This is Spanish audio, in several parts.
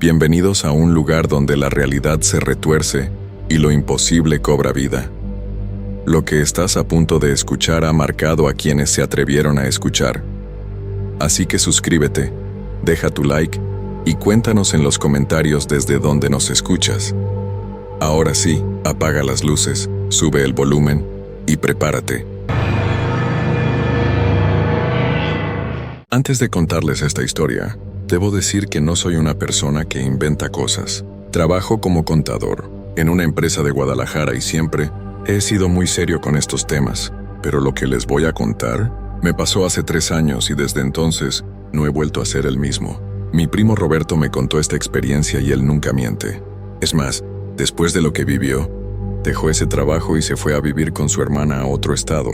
Bienvenidos a un lugar donde la realidad se retuerce y lo imposible cobra vida. Lo que estás a punto de escuchar ha marcado a quienes se atrevieron a escuchar. Así que suscríbete, deja tu like y cuéntanos en los comentarios desde dónde nos escuchas. Ahora sí, apaga las luces, sube el volumen y prepárate. Antes de contarles esta historia, debo decir que no soy una persona que inventa cosas. Trabajo como contador en una empresa de Guadalajara y siempre he sido muy serio con estos temas, pero lo que les voy a contar me pasó hace 3 años y desde entonces no he vuelto a ser el mismo. Mi primo Roberto me contó esta experiencia y él nunca miente. Es más, después de lo que vivió, dejó ese trabajo y se fue a vivir con su hermana a otro estado.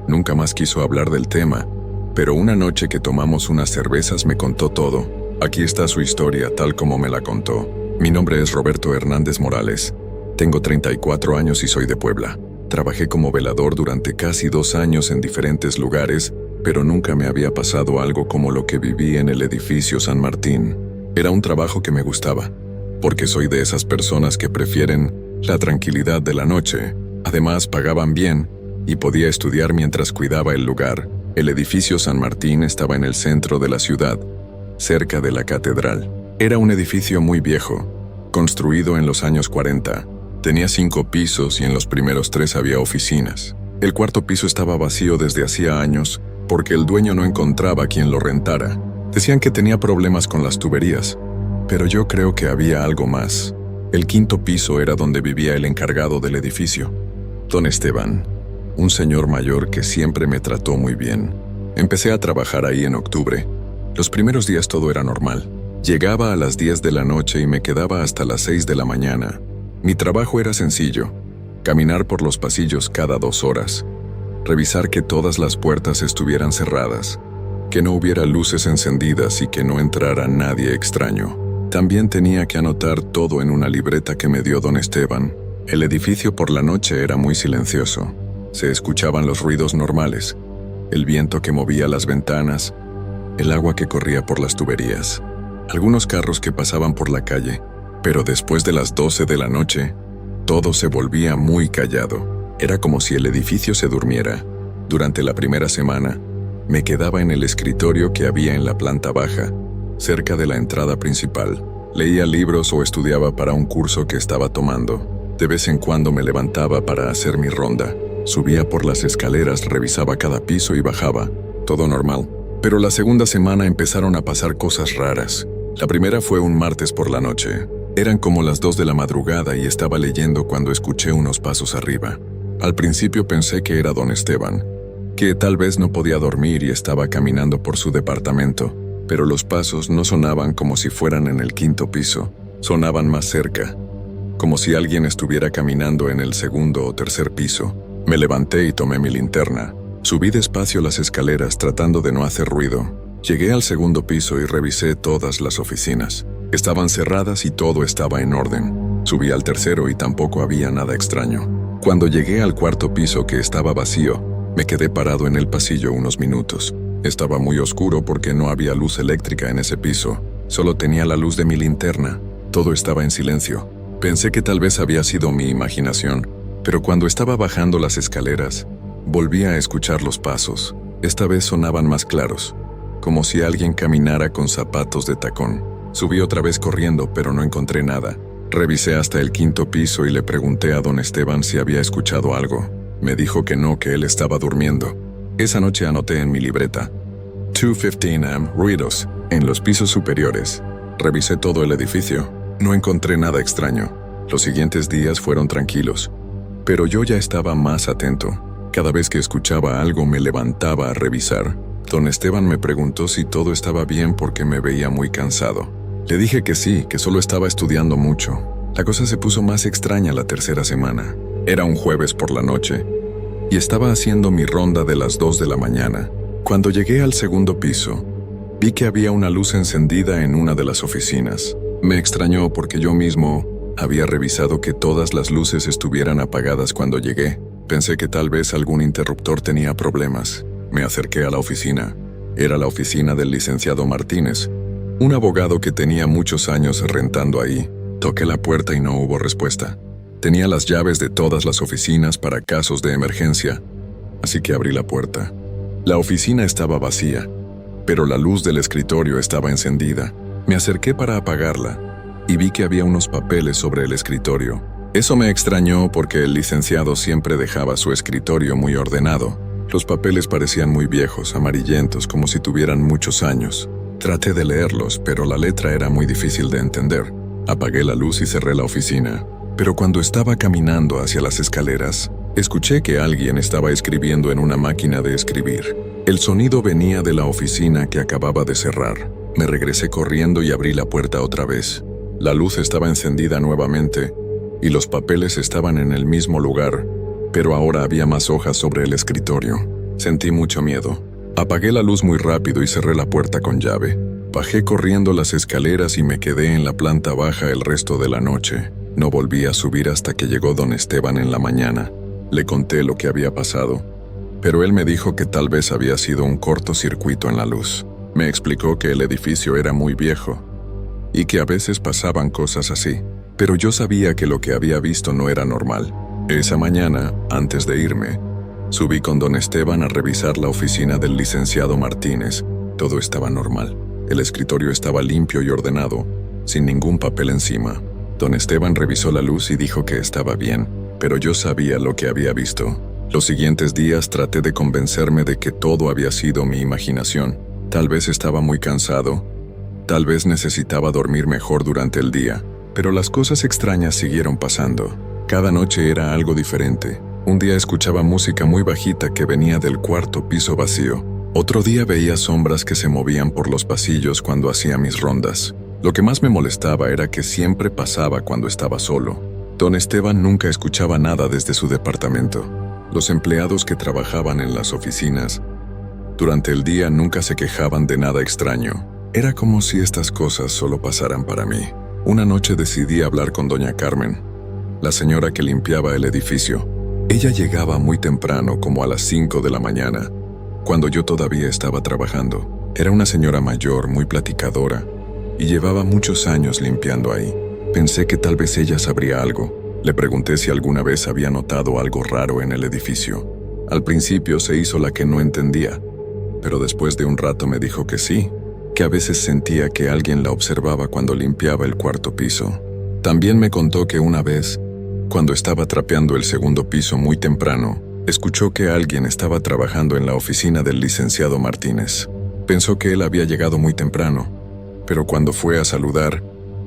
Nunca más quiso hablar del tema, pero una noche que tomamos unas cervezas me contó todo. Aquí está su historia tal como me la contó. Mi nombre es Roberto Hernández Morales. Tengo 34 años y soy de Puebla. Trabajé como velador durante casi 2 años en diferentes lugares, pero nunca me había pasado algo como lo que viví en el edificio San Martín. Era un trabajo que me gustaba, porque soy de esas personas que prefieren la tranquilidad de la noche. Además, pagaban bien y podía estudiar mientras cuidaba el lugar. El edificio San Martín estaba en el centro de la ciudad, cerca de la catedral. Era un edificio muy viejo, construido en los años 40. Tenía 5 pisos y en los primeros 3 había oficinas. El cuarto piso estaba vacío desde hacía años porque el dueño no encontraba quien lo rentara. Decían que tenía problemas con las tuberías, pero yo creo que había algo más. El 5.º piso era donde vivía el encargado del edificio, don Esteban, un señor mayor que siempre me trató muy bien. Empecé a trabajar ahí en octubre. Los primeros días todo era normal. Llegaba a las 10 de la noche y me quedaba hasta las 6 de la mañana. Mi trabajo era sencillo: caminar por los pasillos cada 2 horas, revisar que todas las puertas estuvieran cerradas, que no hubiera luces encendidas y que no entrara nadie extraño. También tenía que anotar todo en una libreta que me dio don Esteban. El edificio por la noche era muy silencioso. Se escuchaban los ruidos normales, el viento que movía las ventanas, el agua que corría por las tuberías, algunos carros que pasaban por la calle, pero después de las 12 de la noche, todo se volvía muy callado. Era como si el edificio se durmiera. Durante la primera semana, me quedaba en el escritorio que había en la planta baja, cerca de la entrada principal. Leía libros o estudiaba para un curso que estaba tomando. De vez en cuando me levantaba para hacer mi ronda. Subía por las escaleras, revisaba cada piso y bajaba. Todo normal. Pero la segunda semana empezaron a pasar cosas raras. La primera fue un martes por la noche. Eran como las 2 de la madrugada y estaba leyendo cuando escuché unos pasos arriba. Al principio pensé que era don Esteban, que tal vez no podía dormir y estaba caminando por su departamento, pero los pasos no sonaban como si fueran en el 5.º piso, sonaban más cerca, como si alguien estuviera caminando en el 2.º o 3.er piso. Me levanté y tomé mi linterna. Subí despacio las escaleras tratando de no hacer ruido. Llegué al 2.º piso y revisé todas las oficinas. Estaban cerradas y todo estaba en orden. Subí al 3.º y tampoco había nada extraño. Cuando llegué al 4.º piso, que estaba vacío, me quedé parado en el pasillo unos minutos. Estaba muy oscuro porque no había luz eléctrica en ese piso. Solo tenía la luz de mi linterna. Todo estaba en silencio. Pensé que tal vez había sido mi imaginación, pero cuando estaba bajando las escaleras, volví a escuchar los pasos. Esta vez sonaban más claros, como si alguien caminara con zapatos de tacón. Subí otra vez corriendo, pero no encontré nada. Revisé hasta el 5.º piso y le pregunté a don Esteban si había escuchado algo. Me dijo que no, que él estaba durmiendo. Esa noche anoté en mi libreta: 2:15 am, ruidos, en los pisos superiores. Revisé todo el edificio. No encontré nada extraño. Los siguientes días fueron tranquilos, pero yo ya estaba más atento. Cada vez que escuchaba algo me levantaba a revisar. Don Esteban me preguntó si todo estaba bien porque me veía muy cansado. Le dije que sí, que solo estaba estudiando mucho. La cosa se puso más extraña la 3.ª semana. Era un jueves por la noche y estaba haciendo mi ronda de las 2 de la mañana. Cuando llegué al 2.º piso, vi que había una luz encendida en una de las oficinas. Me extrañó porque yo mismo había revisado que todas las luces estuvieran apagadas cuando llegué. Pensé que tal vez algún interruptor tenía problemas. Me acerqué a la oficina. Era la oficina del licenciado Martínez, Un abogado que tenía muchos años rentando ahí. Toqué la puerta y no hubo respuesta. Tenía las llaves de todas las oficinas para casos de emergencia, así que abrí la puerta. La oficina estaba vacía, pero la luz del escritorio estaba encendida. Me acerqué para apagarla y vi que había unos papeles sobre el escritorio. Eso me extrañó porque el licenciado siempre dejaba su escritorio muy ordenado. Los papeles parecían muy viejos, amarillentos, como si tuvieran muchos años. Traté de leerlos, pero la letra era muy difícil de entender. Apagué la luz y cerré la oficina. Pero cuando estaba caminando hacia las escaleras, escuché que alguien estaba escribiendo en una máquina de escribir. El sonido venía de la oficina que acababa de cerrar. Me regresé corriendo y abrí la puerta otra vez. La luz estaba encendida nuevamente y los papeles estaban en el mismo lugar, pero ahora había más hojas sobre el escritorio. Sentí mucho miedo. Apagué la luz muy rápido y cerré la puerta con llave. Bajé corriendo las escaleras y me quedé en la planta baja el resto de la noche. No volví a subir hasta que llegó don Esteban en la mañana. Le conté lo que había pasado, pero él me dijo que tal vez había sido un cortocircuito en la luz. Me explicó que el edificio era muy viejo y que a veces pasaban cosas así, pero yo sabía que lo que había visto no era normal. Esa mañana, antes de irme, subí con don Esteban a revisar la oficina del licenciado Martínez. Todo estaba normal. El escritorio estaba limpio y ordenado, sin ningún papel encima. Don Esteban revisó la luz y dijo que estaba bien, pero yo sabía lo que había visto. Los siguientes días traté de convencerme de que todo había sido mi imaginación. Tal vez estaba muy cansado, tal vez necesitaba dormir mejor durante el día, pero las cosas extrañas siguieron pasando. Cada noche era algo diferente. Un día escuchaba música muy bajita que venía del cuarto piso vacío. Otro día veía sombras que se movían por los pasillos cuando hacía mis rondas. Lo que más me molestaba era que siempre pasaba cuando estaba solo. Don Esteban nunca escuchaba nada desde su departamento. Los empleados que trabajaban en las oficinas durante el día nunca se quejaban de nada extraño. Era como si estas cosas solo pasaran para mí. Una noche decidí hablar con doña Carmen, la señora que limpiaba el edificio. Ella llegaba muy temprano, como a las 5 de la mañana, cuando yo todavía estaba trabajando. Era una señora mayor, muy platicadora, y llevaba muchos años limpiando ahí. Pensé que tal vez ella sabría algo. Le pregunté si alguna vez había notado algo raro en el edificio. Al principio se hizo la que no entendía, pero después de un rato me dijo que sí, que a veces sentía que alguien la observaba cuando limpiaba el cuarto piso. También me contó que una vez, cuando estaba trapeando el segundo piso muy temprano, escuchó que alguien estaba trabajando en la oficina del licenciado Martínez. Pensó que él había llegado muy temprano, pero cuando fue a saludar,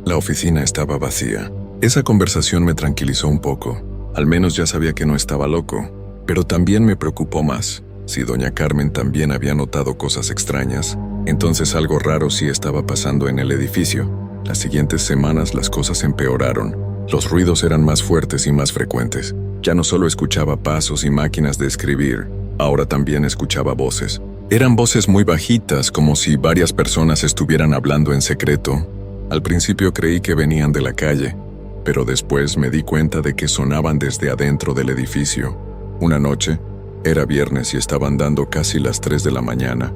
la oficina estaba vacía. Esa conversación me tranquilizó un poco. Al menos ya sabía que no estaba loco, pero también me preocupó más. Si doña Carmen también había notado cosas extrañas, entonces algo raro sí estaba pasando en el edificio. Las siguientes semanas las cosas empeoraron. Los ruidos eran más fuertes y más frecuentes. Ya no solo escuchaba pasos y máquinas de escribir, ahora también escuchaba voces. Eran voces muy bajitas, como si varias personas estuvieran hablando en secreto. Al principio creí que venían de la calle, pero después me di cuenta de que sonaban desde adentro del edificio. Una noche, era viernes y estaban dando casi las 3 de la mañana.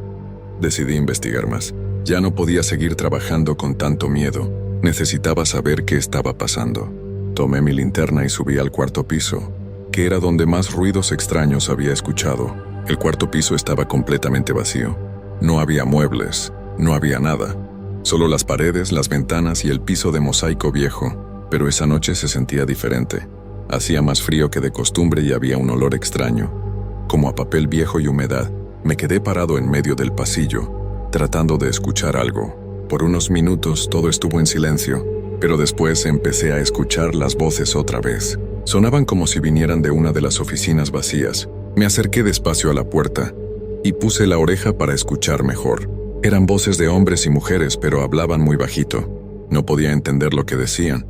Decidí investigar más. Ya no podía seguir trabajando con tanto miedo. Necesitaba saber qué estaba pasando. Tomé mi linterna y subí al cuarto piso, que era donde más ruidos extraños había escuchado. El cuarto piso estaba completamente vacío. No había muebles, no había nada. Solo las paredes, las ventanas y el piso de mosaico viejo. Pero esa noche se sentía diferente. Hacía más frío que de costumbre y había un olor extraño, como a papel viejo y humedad. Me quedé parado en medio del pasillo, tratando de escuchar algo. Por unos minutos todo estuvo en silencio, pero después empecé a escuchar las voces otra vez. Sonaban como si vinieran de una de las oficinas vacías. Me acerqué despacio a la puerta y puse la oreja para escuchar mejor. Eran voces de hombres y mujeres, pero hablaban muy bajito. No podía entender lo que decían,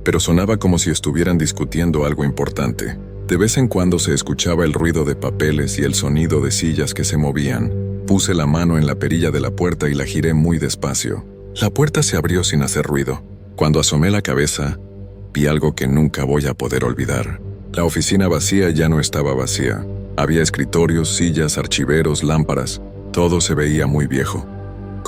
pero sonaba como si estuvieran discutiendo algo importante. De vez en cuando se escuchaba el ruido de papeles y el sonido de sillas que se movían. Puse la mano en la perilla de la puerta y la giré muy despacio. La puerta se abrió sin hacer ruido. Cuando asomé la cabeza, vi algo que nunca voy a poder olvidar. La oficina vacía ya no estaba vacía. Había escritorios, sillas, archiveros, lámparas. Todo se veía muy viejo,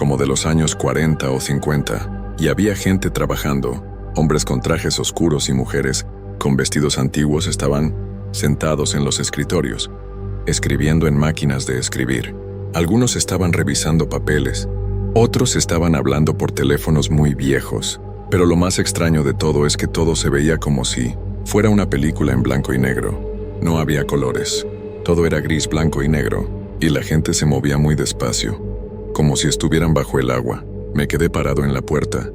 como de los años 40 o 50, y había gente trabajando. Hombres con trajes oscuros y mujeres con vestidos antiguos estaban sentados en los escritorios, escribiendo en máquinas de escribir. Algunos estaban revisando papeles, otros estaban hablando por teléfonos muy viejos. Pero lo más extraño de todo es que todo se veía como si fuera una película en blanco y negro. No había colores, todo era gris, blanco y negro, y la gente se movía muy despacio, como si estuvieran bajo el agua. Me quedé parado en la puerta,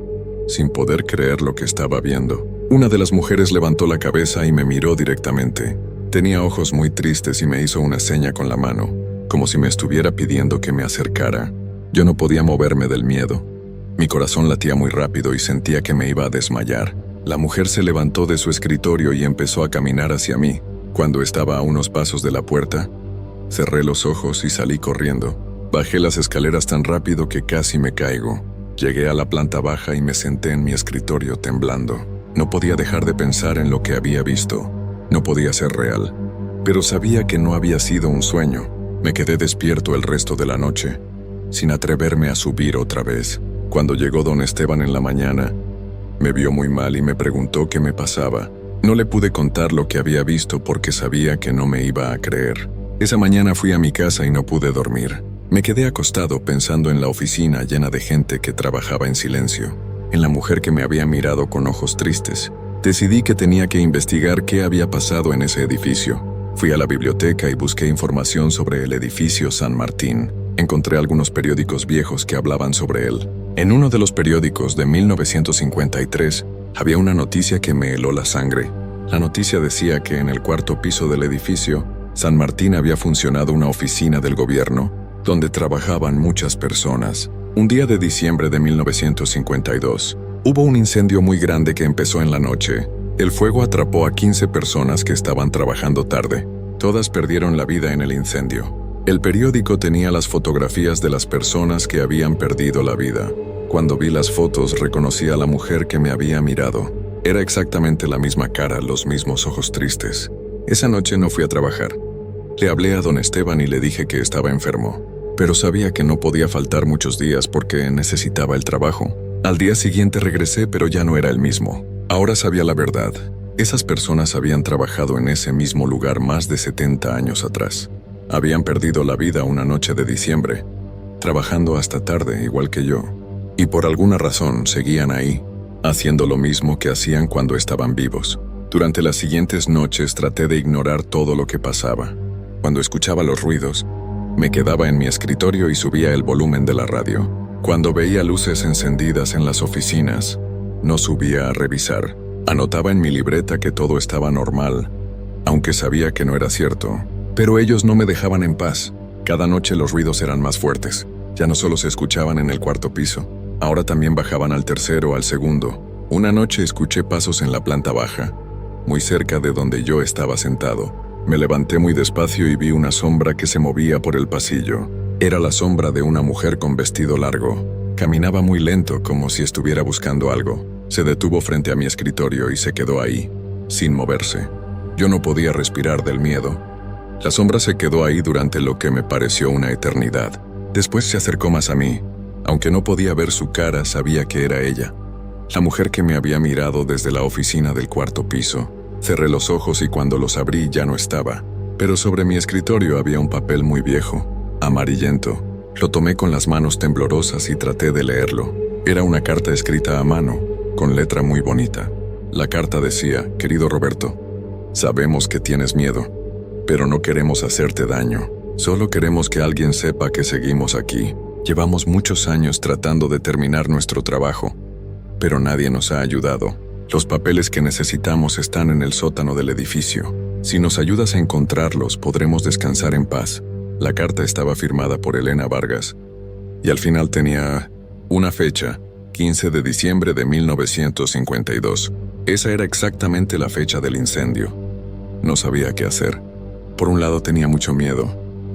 sin poder creer lo que estaba viendo. Una de las mujeres levantó la cabeza y me miró directamente. Tenía ojos muy tristes y me hizo una seña con la mano, como si me estuviera pidiendo que me acercara. Yo no podía moverme del miedo. Mi corazón latía muy rápido y sentía que me iba a desmayar. La mujer se levantó de su escritorio y empezó a caminar hacia mí. Cuando estaba a unos pasos de la puerta, cerré los ojos y salí corriendo. Bajé las escaleras tan rápido que casi me caigo. Llegué a la planta baja y me senté en mi escritorio temblando. No podía dejar de pensar en lo que había visto. No podía ser real, pero sabía que no había sido un sueño. Me quedé despierto el resto de la noche, sin atreverme a subir otra vez. Cuando llegó don Esteban en la mañana, me vio muy mal y me preguntó qué me pasaba. No le pude contar lo que había visto porque sabía que no me iba a creer. Esa mañana fui a mi casa y no pude dormir. Me quedé acostado pensando en la oficina llena de gente que trabajaba en silencio, en la mujer que me había mirado con ojos tristes. Decidí que tenía que investigar qué había pasado en ese edificio. Fui a la biblioteca y busqué información sobre el edificio San Martín. Encontré algunos periódicos viejos que hablaban sobre él. En uno de los periódicos de 1953 había una noticia que me heló la sangre. La noticia decía que en el cuarto piso del edificio San Martín había funcionado una oficina del gobierno donde trabajaban muchas personas. Un día de diciembre de 1952, hubo un incendio muy grande que empezó en la noche. El fuego atrapó a 15 personas que estaban trabajando tarde. Todas perdieron la vida en el incendio. El periódico tenía las fotografías de las personas que habían perdido la vida. Cuando vi las fotos, reconocí a la mujer que me había mirado. Era exactamente la misma cara, los mismos ojos tristes. Esa noche no fui a trabajar. Le hablé a don Esteban y le dije que estaba enfermo, pero sabía que no podía faltar muchos días porque necesitaba el trabajo. Al día siguiente regresé, pero ya no era el mismo. Ahora sabía la verdad. Esas personas habían trabajado en ese mismo lugar más de 70 años atrás. Habían perdido la vida una noche de diciembre, trabajando hasta tarde igual que yo. Y por alguna razón seguían ahí, haciendo lo mismo que hacían cuando estaban vivos. Durante las siguientes noches traté de ignorar todo lo que pasaba. Cuando escuchaba los ruidos, me quedaba en mi escritorio y subía el volumen de la radio. Cuando veía luces encendidas en las oficinas, no subía a revisar. Anotaba en mi libreta que todo estaba normal, aunque sabía que no era cierto. Pero ellos no me dejaban en paz. Cada noche los ruidos eran más fuertes. Ya no solo se escuchaban en el cuarto piso, ahora también bajaban al tercero, al segundo. Una noche escuché pasos en la planta baja, muy cerca de donde yo estaba sentado. Me levanté muy despacio y vi una sombra que se movía por el pasillo. Era la sombra de una mujer con vestido largo. Caminaba muy lento, como si estuviera buscando algo. Se detuvo frente a mi escritorio y se quedó ahí, sin moverse. Yo no podía respirar del miedo. La sombra se quedó ahí durante lo que me pareció una eternidad. Después se acercó más a mí. Aunque no podía ver su cara, sabía que era ella, la mujer que me había mirado desde la oficina del cuarto piso. Cerré los ojos y cuando los abrí ya no estaba. Pero sobre mi escritorio había un papel muy viejo, amarillento. Lo tomé con las manos temblorosas y traté de leerlo. Era una carta escrita a mano, con letra muy bonita. La carta decía: querido Roberto, sabemos que tienes miedo, pero no queremos hacerte daño. Solo queremos que alguien sepa que seguimos aquí. Llevamos muchos años tratando de terminar nuestro trabajo, pero nadie nos ha ayudado. Los papeles que necesitamos están en el sótano del edificio. Si nos ayudas a encontrarlos, podremos descansar en paz. La carta estaba firmada por Elena Vargas, y al final tenía una fecha, 15 de diciembre de 1952. Esa era exactamente la fecha del incendio. No sabía qué hacer. Por un lado tenía mucho miedo.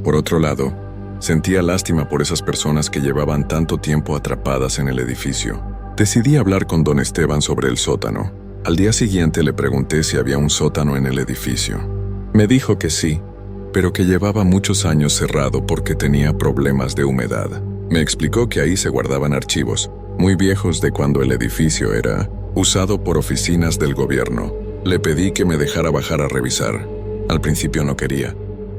Por otro lado, sentía lástima por esas personas que llevaban tanto tiempo atrapadas en el edificio. Decidí hablar con don Esteban sobre el sótano. Al día siguiente le pregunté si había un sótano en el edificio. Me dijo que sí, pero que llevaba muchos años cerrado porque tenía problemas de humedad. Me explicó que ahí se guardaban archivos, muy viejos de cuando el edificio era usado por oficinas del gobierno. Le pedí que me dejara bajar a revisar. Al principio no quería,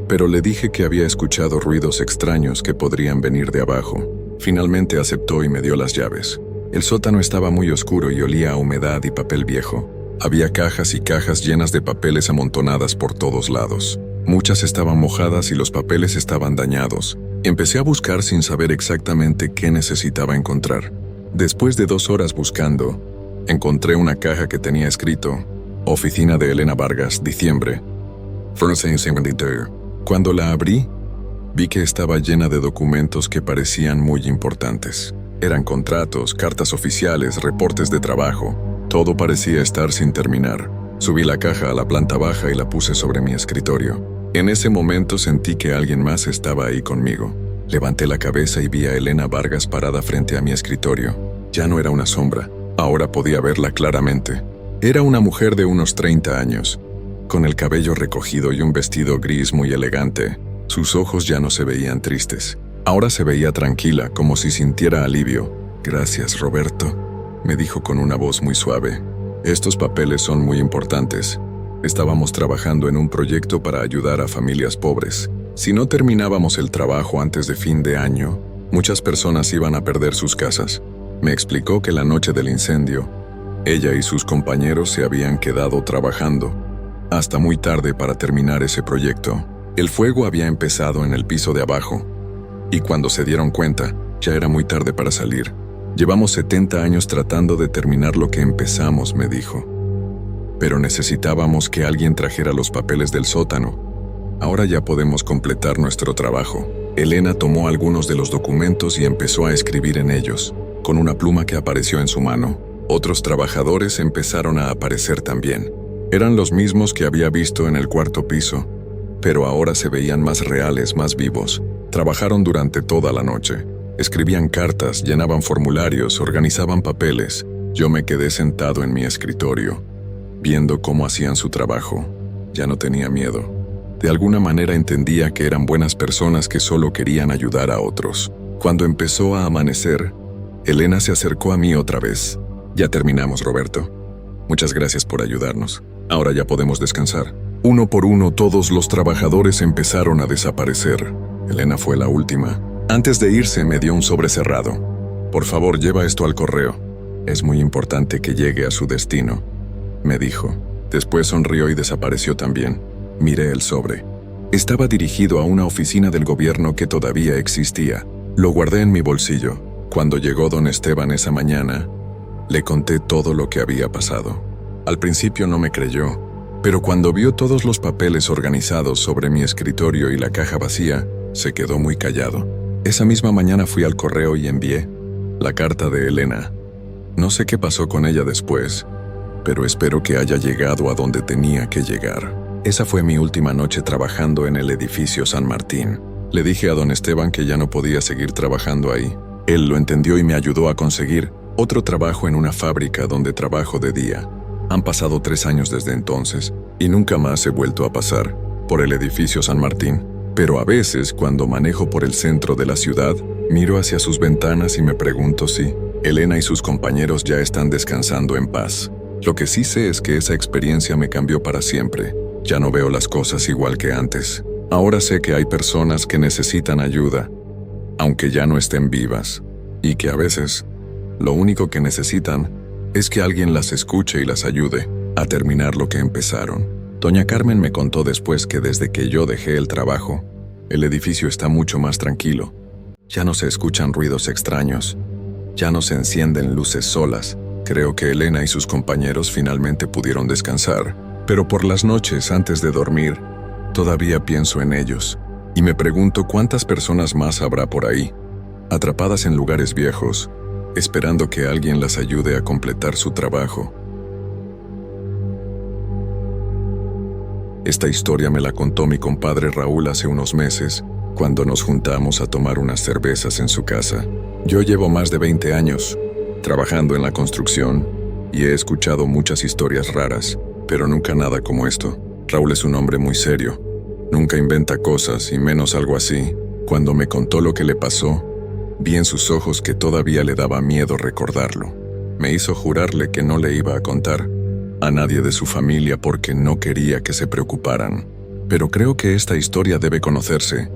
pero le dije que había escuchado ruidos extraños que podrían venir de abajo. Finalmente aceptó y me dio las llaves. El sótano estaba muy oscuro y olía a humedad y papel viejo. Había cajas y cajas llenas de papeles amontonadas por todos lados. Muchas estaban mojadas y los papeles estaban dañados. Empecé a buscar sin saber exactamente qué necesitaba encontrar. Después de 2 horas buscando, encontré una caja que tenía escrito Oficina de Elena Vargas, diciembre. Cuando la abrí, vi que estaba llena de documentos que parecían muy importantes. Eran contratos, cartas oficiales, reportes de trabajo. Todo parecía estar sin terminar. Subí la caja a la planta baja y la puse sobre mi escritorio. En ese momento sentí que alguien más estaba ahí conmigo. Levanté la cabeza y vi a Elena Vargas parada frente a mi escritorio. Ya no era una sombra, ahora podía verla claramente. Era una mujer de unos 30 años, con el cabello recogido y un vestido gris muy elegante. Sus ojos ya no se veían tristes. Ahora se veía tranquila, como si sintiera alivio. «Gracias, Roberto», me dijo con una voz muy suave. «Estos papeles son muy importantes. Estábamos trabajando en un proyecto para ayudar a familias pobres. Si no terminábamos el trabajo antes de fin de año, muchas personas iban a perder sus casas». Me explicó que la noche del incendio, ella y sus compañeros se habían quedado trabajando hasta muy tarde para terminar ese proyecto. El fuego había empezado en el piso de abajo, y cuando se dieron cuenta, ya era muy tarde para salir. «Llevamos 70 años tratando de terminar lo que empezamos», me dijo. «Pero necesitábamos que alguien trajera los papeles del sótano. Ahora ya podemos completar nuestro trabajo». Elena tomó algunos de los documentos y empezó a escribir en ellos, con una pluma que apareció en su mano. Otros trabajadores empezaron a aparecer también. Eran los mismos que había visto en el 4º piso, pero ahora se veían más reales, más vivos. Trabajaron durante toda la noche. Escribían cartas, llenaban formularios, organizaban papeles. Yo me quedé sentado en mi escritorio, viendo cómo hacían su trabajo. Ya no tenía miedo. De alguna manera entendía que eran buenas personas que solo querían ayudar a otros. Cuando empezó a amanecer, Elena se acercó a mí otra vez. «Ya terminamos, Roberto. Muchas gracias por ayudarnos. Ahora ya podemos descansar». Uno por uno todos los trabajadores empezaron a desaparecer. Elena fue la última. Antes de irse me dio un sobre cerrado. «Por favor, lleva esto al correo. Es muy importante que llegue a su destino», me dijo. Después sonrió y desapareció también. Miré el sobre. Estaba dirigido a una oficina del gobierno que todavía existía. Lo guardé en mi bolsillo. Cuando llegó don Esteban esa mañana, le conté todo lo que había pasado. Al principio no me creyó, pero cuando vio todos los papeles organizados sobre mi escritorio y la caja vacía, se quedó muy callado. Esa misma mañana fui al correo y envié la carta de Elena. No sé qué pasó con ella después, pero espero que haya llegado a donde tenía que llegar. Esa fue mi última noche trabajando en el edificio San Martín. Le dije a don Esteban que ya no podía seguir trabajando ahí. Él lo entendió y me ayudó a conseguir otro trabajo en una fábrica donde trabajo de día. Han pasado 3 años desde entonces y nunca más he vuelto a pasar por el edificio San Martín. Pero a veces, cuando manejo por el centro de la ciudad, miro hacia sus ventanas y me pregunto si Elena y sus compañeros ya están descansando en paz. Lo que sí sé es que esa experiencia me cambió para siempre. Ya no veo las cosas igual que antes. Ahora sé que hay personas que necesitan ayuda, aunque ya no estén vivas, y que a veces lo único que necesitan es que alguien las escuche y las ayude a terminar lo que empezaron. Doña Carmen me contó después que desde que yo dejé el trabajo, el edificio está mucho más tranquilo. Ya no se escuchan ruidos extraños, ya no se encienden luces solas. Creo que Elena y sus compañeros finalmente pudieron descansar, pero por las noches antes de dormir, todavía pienso en ellos y me pregunto cuántas personas más habrá por ahí, atrapadas en lugares viejos, esperando que alguien las ayude a completar su trabajo. Esta historia me la contó mi compadre Raúl hace unos meses, cuando nos juntamos a tomar unas cervezas en su casa. Yo llevo más de 20 años trabajando en la construcción y he escuchado muchas historias raras, pero nunca nada como esto. Raúl es un hombre muy serio. Nunca inventa cosas y menos algo así. Cuando me contó lo que le pasó, Vi en sus ojos que todavía le daba miedo recordarlo. Me hizo jurarle que no le iba a contar a nadie de su familia porque no quería que se preocuparan. Pero creo que esta historia debe conocerse,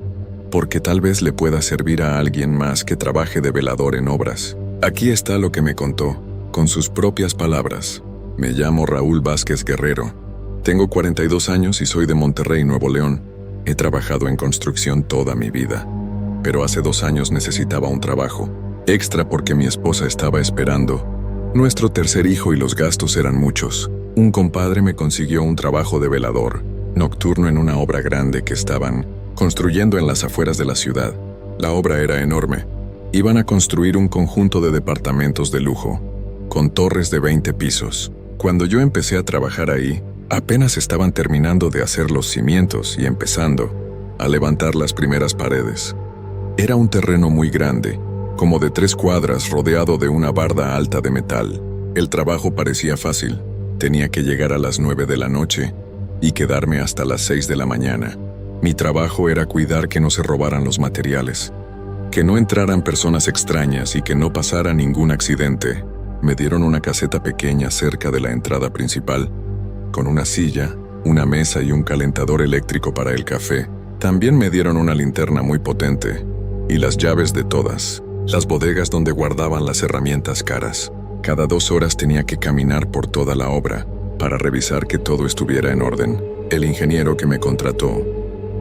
porque tal vez le pueda servir a alguien más que trabaje de velador en obras. Aquí está lo que me contó, con sus propias palabras. Me llamo Raúl Vázquez Guerrero. Tengo 42 años y soy de Monterrey, Nuevo León. He trabajado en construcción toda mi vida, pero hace 2 años necesitaba un trabajo extra porque mi esposa estaba esperando nuestro tercer hijo y los gastos eran muchos. Un compadre me consiguió un trabajo de velador nocturno en una obra grande que estaban construyendo en las afueras de la ciudad. La obra era enorme. Iban a construir un conjunto de departamentos de lujo, con torres de 20 pisos. Cuando yo empecé a trabajar ahí, apenas estaban terminando de hacer los cimientos y empezando a levantar las primeras paredes. Era un terreno muy grande, como de 3 cuadras rodeado de una barda alta de metal. El trabajo parecía fácil. Tenía que llegar a las 9 de la noche y quedarme hasta las 6 de la mañana. Mi trabajo era cuidar que no se robaran los materiales, que no entraran personas extrañas y que no pasara ningún accidente. Me dieron una caseta pequeña cerca de la entrada principal, con una silla, una mesa y un calentador eléctrico para el café. También me dieron una linterna muy potente y las llaves de todas las bodegas donde guardaban las herramientas caras. Cada 2 horas tenía que caminar por toda la obra para revisar que todo estuviera en orden. El ingeniero que me contrató,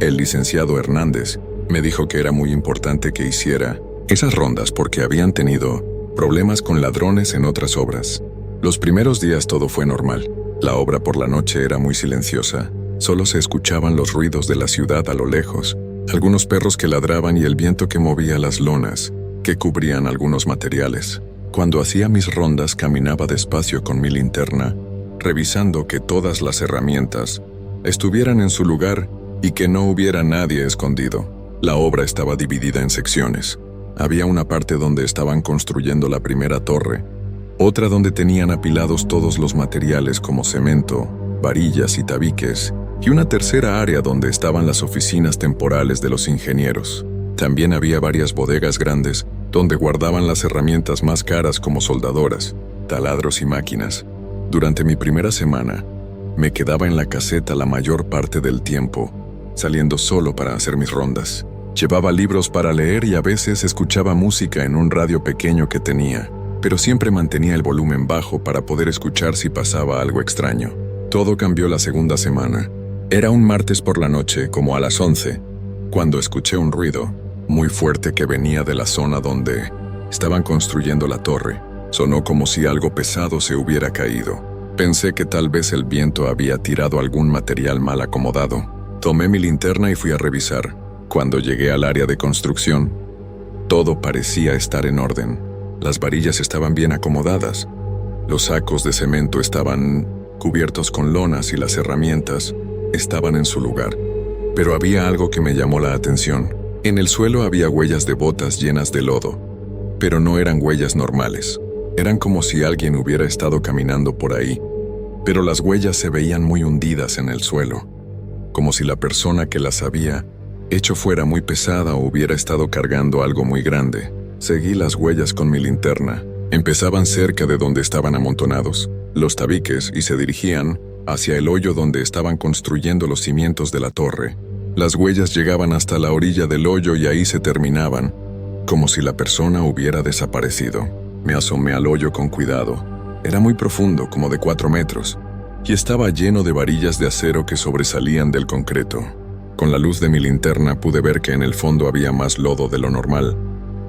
el licenciado Hernández, me dijo que era muy importante que hiciera esas rondas porque habían tenido problemas con ladrones en otras obras. Los primeros días todo fue normal. La obra por la noche era muy silenciosa. Solo se escuchaban los ruidos de la ciudad a lo lejos, algunos perros que ladraban y el viento que movía las lonas que cubrían algunos materiales. Cuando hacía mis rondas caminaba despacio con mi linterna, revisando que todas las herramientas estuvieran en su lugar y que no hubiera nadie escondido. La obra estaba dividida en secciones. Había una parte donde estaban construyendo la primera torre, otra donde tenían apilados todos los materiales como cemento, varillas y tabiques, y una tercera área donde estaban las oficinas temporales de los ingenieros. También había varias bodegas grandes donde guardaban las herramientas más caras como soldadoras, taladros y máquinas. Durante mi primera semana, me quedaba en la caseta la mayor parte del tiempo, saliendo solo para hacer mis rondas. Llevaba libros para leer y a veces escuchaba música en un radio pequeño que tenía, pero siempre mantenía el volumen bajo para poder escuchar si pasaba algo extraño. Todo cambió la segunda semana. Era un martes por la noche, como a las 11, cuando escuché un ruido muy fuerte que venía de la zona donde estaban construyendo la torre. Sonó como si algo pesado se hubiera caído. Pensé que tal vez el viento había tirado algún material mal acomodado. Tomé mi linterna y fui a revisar. Cuando llegué al área de construcción, todo parecía estar en orden. Las varillas estaban bien acomodadas. Los sacos de cemento estaban cubiertos con lonas y las herramientas estaban en su lugar. Pero había algo que me llamó la atención. En el suelo había huellas de botas llenas de lodo, pero no eran huellas normales. Eran como si alguien hubiera estado caminando por ahí, pero las huellas se veían muy hundidas en el suelo, como si la persona que las había hecho fuera muy pesada o hubiera estado cargando algo muy grande. Seguí las huellas con mi linterna. Empezaban cerca de donde estaban amontonados los tabiques y se dirigían hacia el hoyo donde estaban construyendo los cimientos de la torre. Las huellas llegaban hasta la orilla del hoyo y ahí se terminaban, como si la persona hubiera desaparecido. Me asomé al hoyo con cuidado. Era muy profundo, como de 4 metros, y estaba lleno de varillas de acero que sobresalían del concreto. Con la luz de mi linterna pude ver que en el fondo había más lodo de lo normal,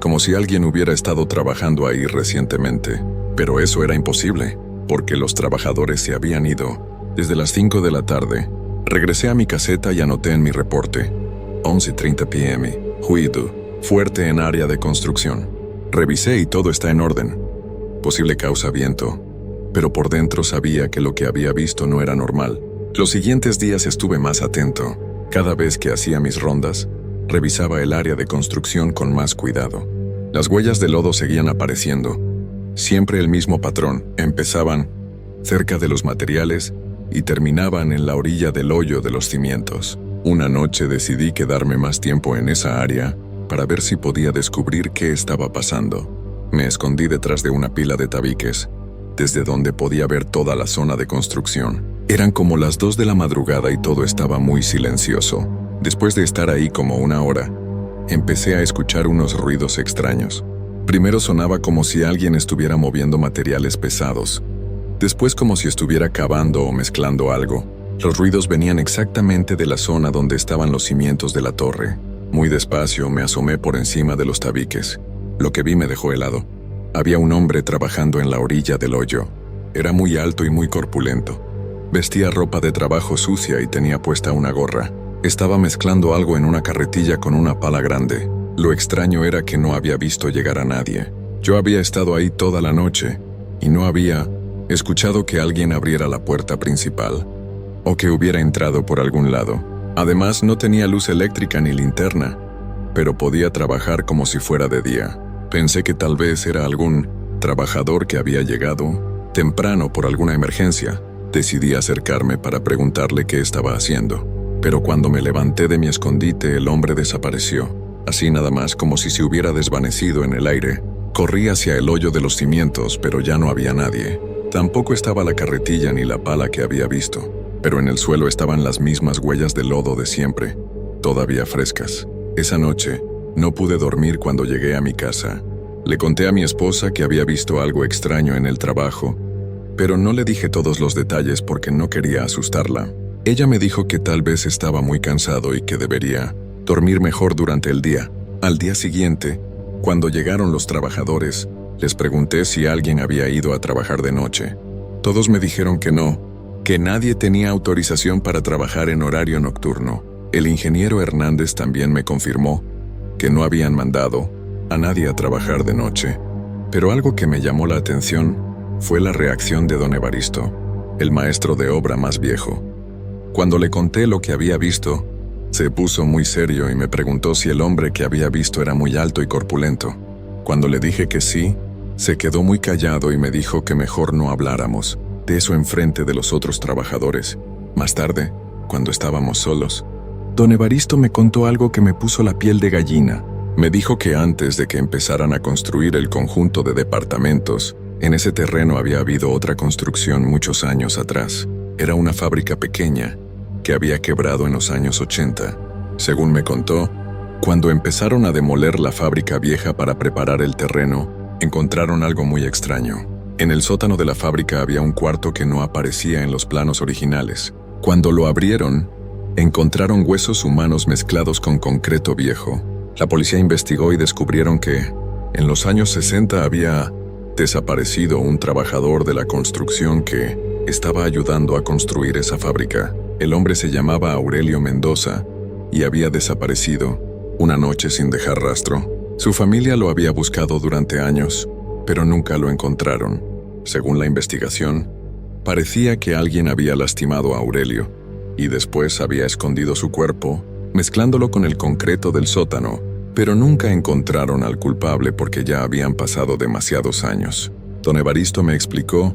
como si alguien hubiera estado trabajando ahí recientemente. Pero eso era imposible, porque los trabajadores se habían ido desde las 5 de la tarde. Regresé a mi caseta y anoté en mi reporte: 11:30 p.m. Ruido fuerte en área de construcción. Revisé y todo está en orden. Posible causa viento. Pero por dentro sabía que lo que había visto no era normal. Los siguientes días estuve más atento. Cada vez que hacía mis rondas, revisaba el área de construcción con más cuidado. Las huellas de lodo seguían apareciendo. Siempre el mismo patrón. Empezaban cerca de los materiales y terminaban en la orilla del hoyo de los cimientos. Una noche decidí quedarme más tiempo en esa área para ver si podía descubrir qué estaba pasando. Me escondí detrás de una pila de tabiques, desde donde podía ver toda la zona de construcción. Eran como las 2 de la madrugada y todo estaba muy silencioso. Después de estar ahí como una hora, empecé a escuchar unos ruidos extraños. Primero sonaba como si alguien estuviera moviendo materiales pesados. Después como si estuviera cavando o mezclando algo. Los ruidos venían exactamente de la zona donde estaban los cimientos de la torre. Muy despacio me asomé por encima de los tabiques. Lo que vi me dejó helado. Había un hombre trabajando en la orilla del hoyo. Era muy alto y muy corpulento. Vestía ropa de trabajo sucia y tenía puesta una gorra. Estaba mezclando algo en una carretilla con una pala grande. Lo extraño era que no había visto llegar a nadie. Yo había estado ahí toda la noche y no había escuchado que alguien abriera la puerta principal o que hubiera entrado por algún lado. Además, no tenía luz eléctrica ni linterna, pero podía trabajar como si fuera de día. Pensé que tal vez era algún trabajador que había llegado temprano por alguna emergencia. Decidí acercarme para preguntarle qué estaba haciendo, pero cuando me levanté de mi escondite, el hombre desapareció. Así nada más, como si se hubiera desvanecido en el aire. Corrí hacia el hoyo de los cimientos, pero ya no había nadie. Tampoco estaba la carretilla ni la pala que había visto, pero en el suelo estaban las mismas huellas de lodo de siempre, todavía frescas. Esa noche, no pude dormir cuando llegué a mi casa. Le conté a mi esposa que había visto algo extraño en el trabajo, pero no le dije todos los detalles porque no quería asustarla. Ella me dijo que tal vez estaba muy cansado y que debería dormir mejor durante el día. Al día siguiente, cuando llegaron los trabajadores, les pregunté si alguien había ido a trabajar de noche. Todos me dijeron que no, que nadie tenía autorización para trabajar en horario nocturno. El ingeniero Hernández también me confirmó que no habían mandado a nadie a trabajar de noche. Pero algo que me llamó la atención fue la reacción de don Evaristo, el maestro de obra más viejo. Cuando le conté lo que había visto, se puso muy serio y me preguntó si el hombre que había visto era muy alto y corpulento. Cuando le dije que sí, se quedó muy callado y me dijo que mejor no habláramos de eso enfrente de los otros trabajadores. Más tarde, cuando estábamos solos, don Evaristo me contó algo que me puso la piel de gallina. Me dijo que antes de que empezaran a construir el conjunto de departamentos, en ese terreno había habido otra construcción muchos años atrás. Era una fábrica pequeña que había quebrado en los años 80. Según me contó, cuando empezaron a demoler la fábrica vieja para preparar el terreno, encontraron algo muy extraño. En el sótano de la fábrica había un cuarto que no aparecía en los planos originales. Cuando lo abrieron, encontraron huesos humanos mezclados con concreto viejo. La policía investigó y descubrieron que, en los años 60 había desaparecido un trabajador de la construcción que estaba ayudando a construir esa fábrica. El hombre se llamaba Aurelio Mendoza y había desaparecido una noche sin dejar rastro. Su familia lo había buscado durante años, pero nunca lo encontraron. Según la investigación, parecía que alguien había lastimado a Aurelio y después había escondido su cuerpo, mezclándolo con el concreto del sótano, pero nunca encontraron al culpable porque ya habían pasado demasiados años. Don Evaristo me explicó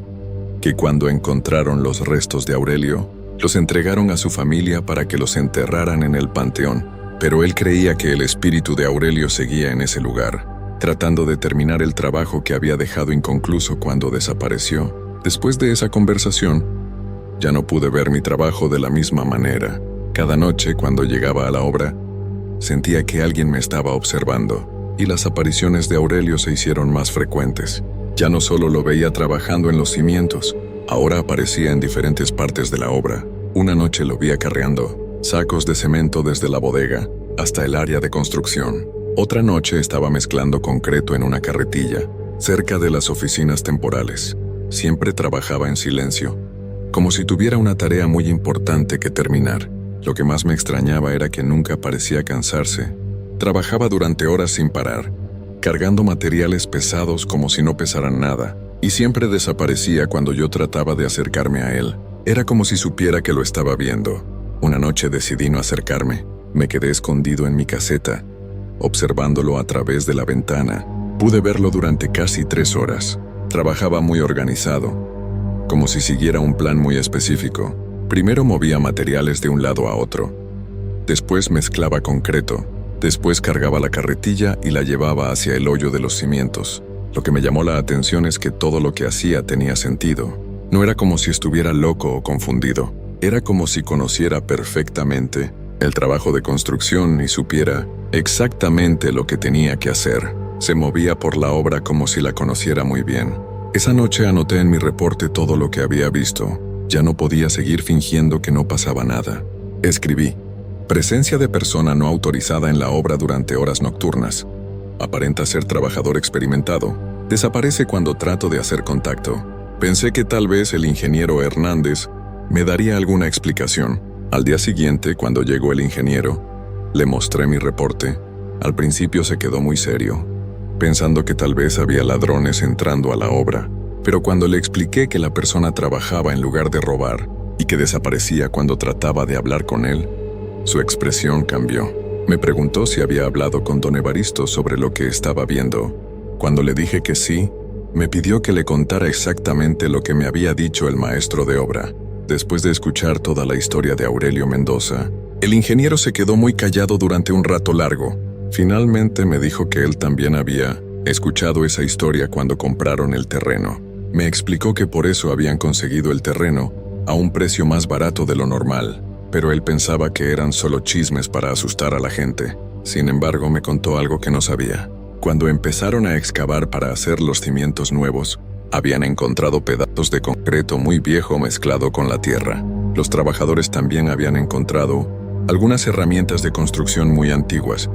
que cuando encontraron los restos de Aurelio, los entregaron a su familia para que los enterraran en el panteón, pero él creía que el espíritu de Aurelio seguía en ese lugar, tratando de terminar el trabajo que había dejado inconcluso cuando desapareció. Después de esa conversación, ya no pude ver mi trabajo de la misma manera. Cada noche, cuando llegaba a la obra, sentía que alguien me estaba observando, y las apariciones de Aurelio se hicieron más frecuentes. Ya no solo lo veía trabajando en los cimientos, ahora aparecía en diferentes partes de la obra. Una noche lo vi acarreando sacos de cemento desde la bodega hasta el área de construcción. Otra noche estaba mezclando concreto en una carretilla, cerca de las oficinas temporales. Siempre trabajaba en silencio, como si tuviera una tarea muy importante que terminar. Lo que más me extrañaba era que nunca parecía cansarse. Trabajaba durante horas sin parar, cargando materiales pesados como si no pesaran nada, y siempre desaparecía cuando yo trataba de acercarme a él. Era como si supiera que lo estaba viendo. Una noche decidí no acercarme. Me quedé escondido en mi caseta, observándolo a través de la ventana. Pude verlo durante casi 3 horas. Trabajaba muy organizado, como si siguiera un plan muy específico. Primero movía materiales de un lado a otro. Después mezclaba concreto, Después cargaba la carretilla y la llevaba hacia el hoyo de los cimientos. Lo que me llamó la atención es que todo lo que hacía tenía sentido. No era como si estuviera loco o confundido. Era como si conociera perfectamente el trabajo de construcción y supiera exactamente lo que tenía que hacer. Se movía por la obra como si la conociera muy bien. Esa noche anoté en mi reporte todo lo que había visto. Ya no podía seguir fingiendo que no pasaba nada. Escribí: presencia de persona no autorizada en la obra durante horas nocturnas. Aparenta ser trabajador experimentado. Desaparece cuando trato de hacer contacto. Pensé que tal vez el ingeniero Hernández me daría alguna explicación. Al día siguiente, cuando llegó el ingeniero, le mostré mi reporte. Al principio se quedó muy serio, pensando que tal vez había ladrones entrando a la obra. Pero cuando le expliqué que la persona trabajaba en lugar de robar y que desaparecía cuando trataba de hablar con él, su expresión cambió. Me preguntó si había hablado con don Evaristo sobre lo que estaba viendo. Cuando le dije que sí, me pidió que le contara exactamente lo que me había dicho el maestro de obra. Después de escuchar toda la historia de Aurelio Mendoza, el ingeniero se quedó muy callado durante un rato largo. Finalmente me dijo que él también había escuchado esa historia cuando compraron el terreno. Me explicó que por eso habían conseguido el terreno a un precio más barato de lo normal, pero él pensaba que eran solo chismes para asustar a la gente. Sin embargo, me contó algo que no sabía. Cuando empezaron a excavar para hacer los cimientos nuevos, habían encontrado pedazos de concreto muy viejo mezclado con la tierra. Los trabajadores también habían encontrado algunas herramientas de construcción muy antiguas,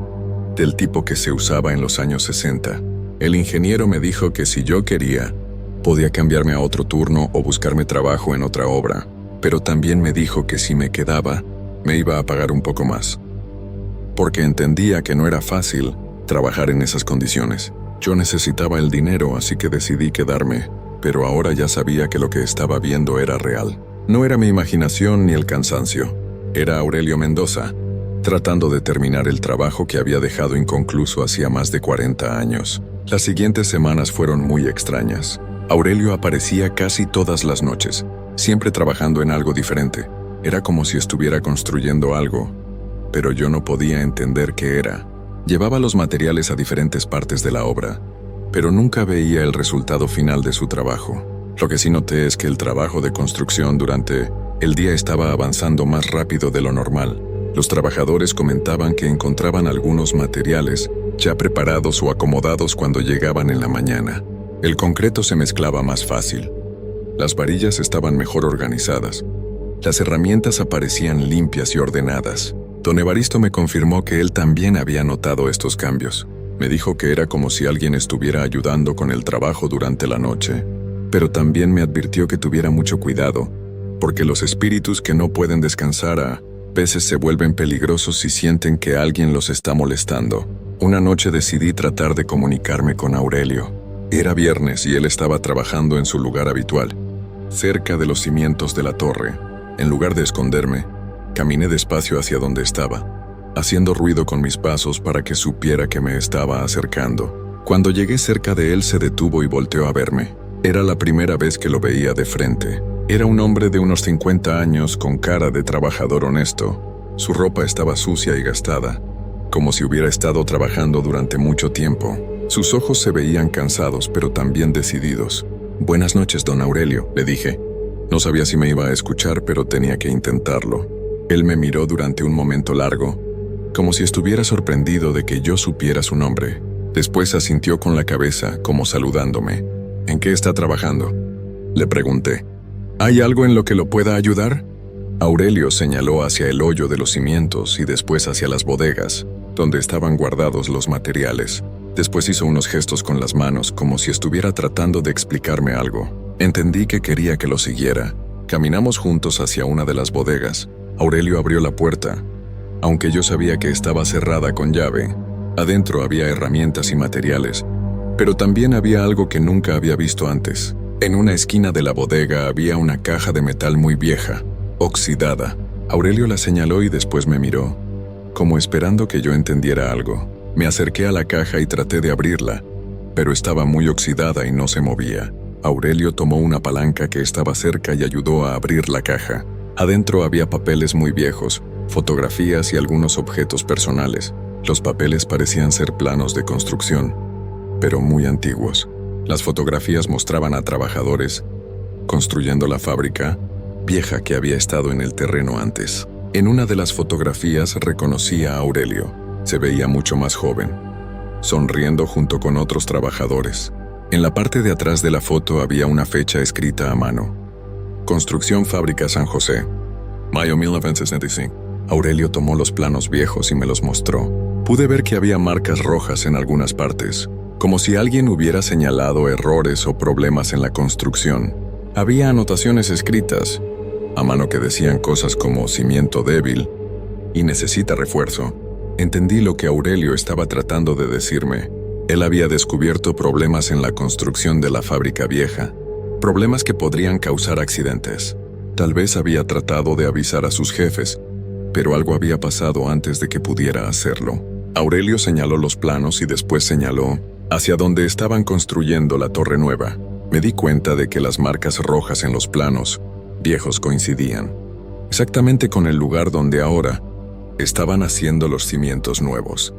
del tipo que se usaba en los años 60. El ingeniero me dijo que si yo quería, podía cambiarme a otro turno o buscarme trabajo en otra obra, pero también me dijo que si me quedaba, me iba a pagar un poco más, porque entendía que no era fácil trabajar en esas condiciones. Yo necesitaba el dinero, así que decidí quedarme, pero ahora ya sabía que lo que estaba viendo era real. No era mi imaginación ni el cansancio, era Aurelio Mendoza, tratando de terminar el trabajo que había dejado inconcluso hacía más de 40 años. Las siguientes semanas fueron muy extrañas. Aurelio aparecía casi todas las noches, siempre trabajando en algo diferente. Era como si estuviera construyendo algo, pero yo no podía entender qué era. Llevaba los materiales a diferentes partes de la obra, pero nunca veía el resultado final de su trabajo. Lo que sí noté es que el trabajo de construcción durante el día estaba avanzando más rápido de lo normal. Los trabajadores comentaban que encontraban algunos materiales ya preparados o acomodados cuando llegaban en la mañana. El concreto se mezclaba más fácil. Las varillas estaban mejor organizadas. Las herramientas aparecían limpias y ordenadas. Don Evaristo me confirmó que él también había notado estos cambios. Me dijo que era como si alguien estuviera ayudando con el trabajo durante la noche, pero también me advirtió que tuviera mucho cuidado, porque los espíritus que no pueden descansar a veces se vuelven peligrosos si sienten que alguien los está molestando. Una noche decidí tratar de comunicarme con Aurelio. Era viernes y él estaba trabajando en su lugar habitual, cerca de los cimientos de la torre. En lugar de esconderme, caminé despacio hacia donde estaba, haciendo ruido con mis pasos para que supiera que me estaba acercando. Cuando llegué cerca de él se detuvo y volteó a verme. Era la primera vez que lo veía de frente. Era un hombre de unos 50 años con cara de trabajador honesto. Su ropa estaba sucia y gastada, como si hubiera estado trabajando durante mucho tiempo. Sus ojos se veían cansados, pero también decididos. «Buenas noches, don Aurelio», le dije. No sabía si me iba a escuchar, pero tenía que intentarlo. Él me miró durante un momento largo, como si estuviera sorprendido de que yo supiera su nombre. Después asintió con la cabeza, como saludándome. «¿En qué está trabajando?», le pregunté. «¿Hay algo en lo que lo pueda ayudar?». Aurelio señaló hacia el hoyo de los cimientos y después hacia las bodegas, donde estaban guardados los materiales. Después hizo unos gestos con las manos, como si estuviera tratando de explicarme algo. Entendí que quería que lo siguiera. Caminamos juntos hacia una de las bodegas. Aurelio abrió la puerta, aunque yo sabía que estaba cerrada con llave. Adentro había herramientas y materiales, pero también había algo que nunca había visto antes. En una esquina de la bodega había una caja de metal muy vieja, oxidada. Aurelio la señaló y después me miró, como esperando que yo entendiera algo. Me acerqué a la caja y traté de abrirla, pero estaba muy oxidada y no se movía. Aurelio tomó una palanca que estaba cerca y ayudó a abrir la caja. Adentro había papeles muy viejos, fotografías y algunos objetos personales. Los papeles parecían ser planos de construcción, pero muy antiguos. Las fotografías mostraban a trabajadores construyendo la fábrica vieja que había estado en el terreno antes. En una de las fotografías reconocí a Aurelio. Se veía mucho más joven, sonriendo junto con otros trabajadores. En la parte de atrás de la foto había una fecha escrita a mano. Construcción Fábrica San José, mayo 1965. Aurelio tomó los planos viejos y me los mostró. Pude ver que había marcas rojas en algunas partes, como si alguien hubiera señalado errores o problemas en la construcción. Había anotaciones escritas a mano que decían cosas como cimiento débil y necesita refuerzo. Entendí lo que Aurelio estaba tratando de decirme. Él había descubierto problemas en la construcción de la fábrica vieja, problemas que podrían causar accidentes. Tal vez había tratado de avisar a sus jefes, pero algo había pasado antes de que pudiera hacerlo. Aurelio señaló los planos y después señaló hacia donde estaban construyendo la torre nueva. Me di cuenta de que las marcas rojas en los planos viejos coincidían exactamente con el lugar donde ahora estaban haciendo los cimientos nuevos.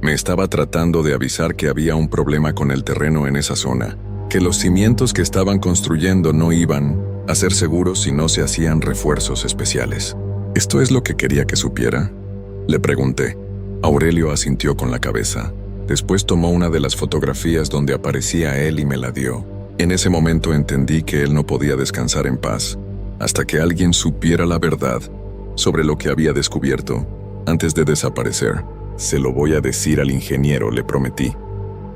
Me estaba tratando de avisar que había un problema con el terreno en esa zona, que los cimientos que estaban construyendo no iban a ser seguros si no se hacían refuerzos especiales. ¿Esto es lo que quería que supiera?, le pregunté. Aurelio asintió con la cabeza. Después tomó una de las fotografías donde aparecía él y me la dio. En ese momento entendí que él no podía descansar en paz hasta que alguien supiera la verdad sobre lo que había descubierto antes de desaparecer. Se lo voy a decir al ingeniero, le prometí.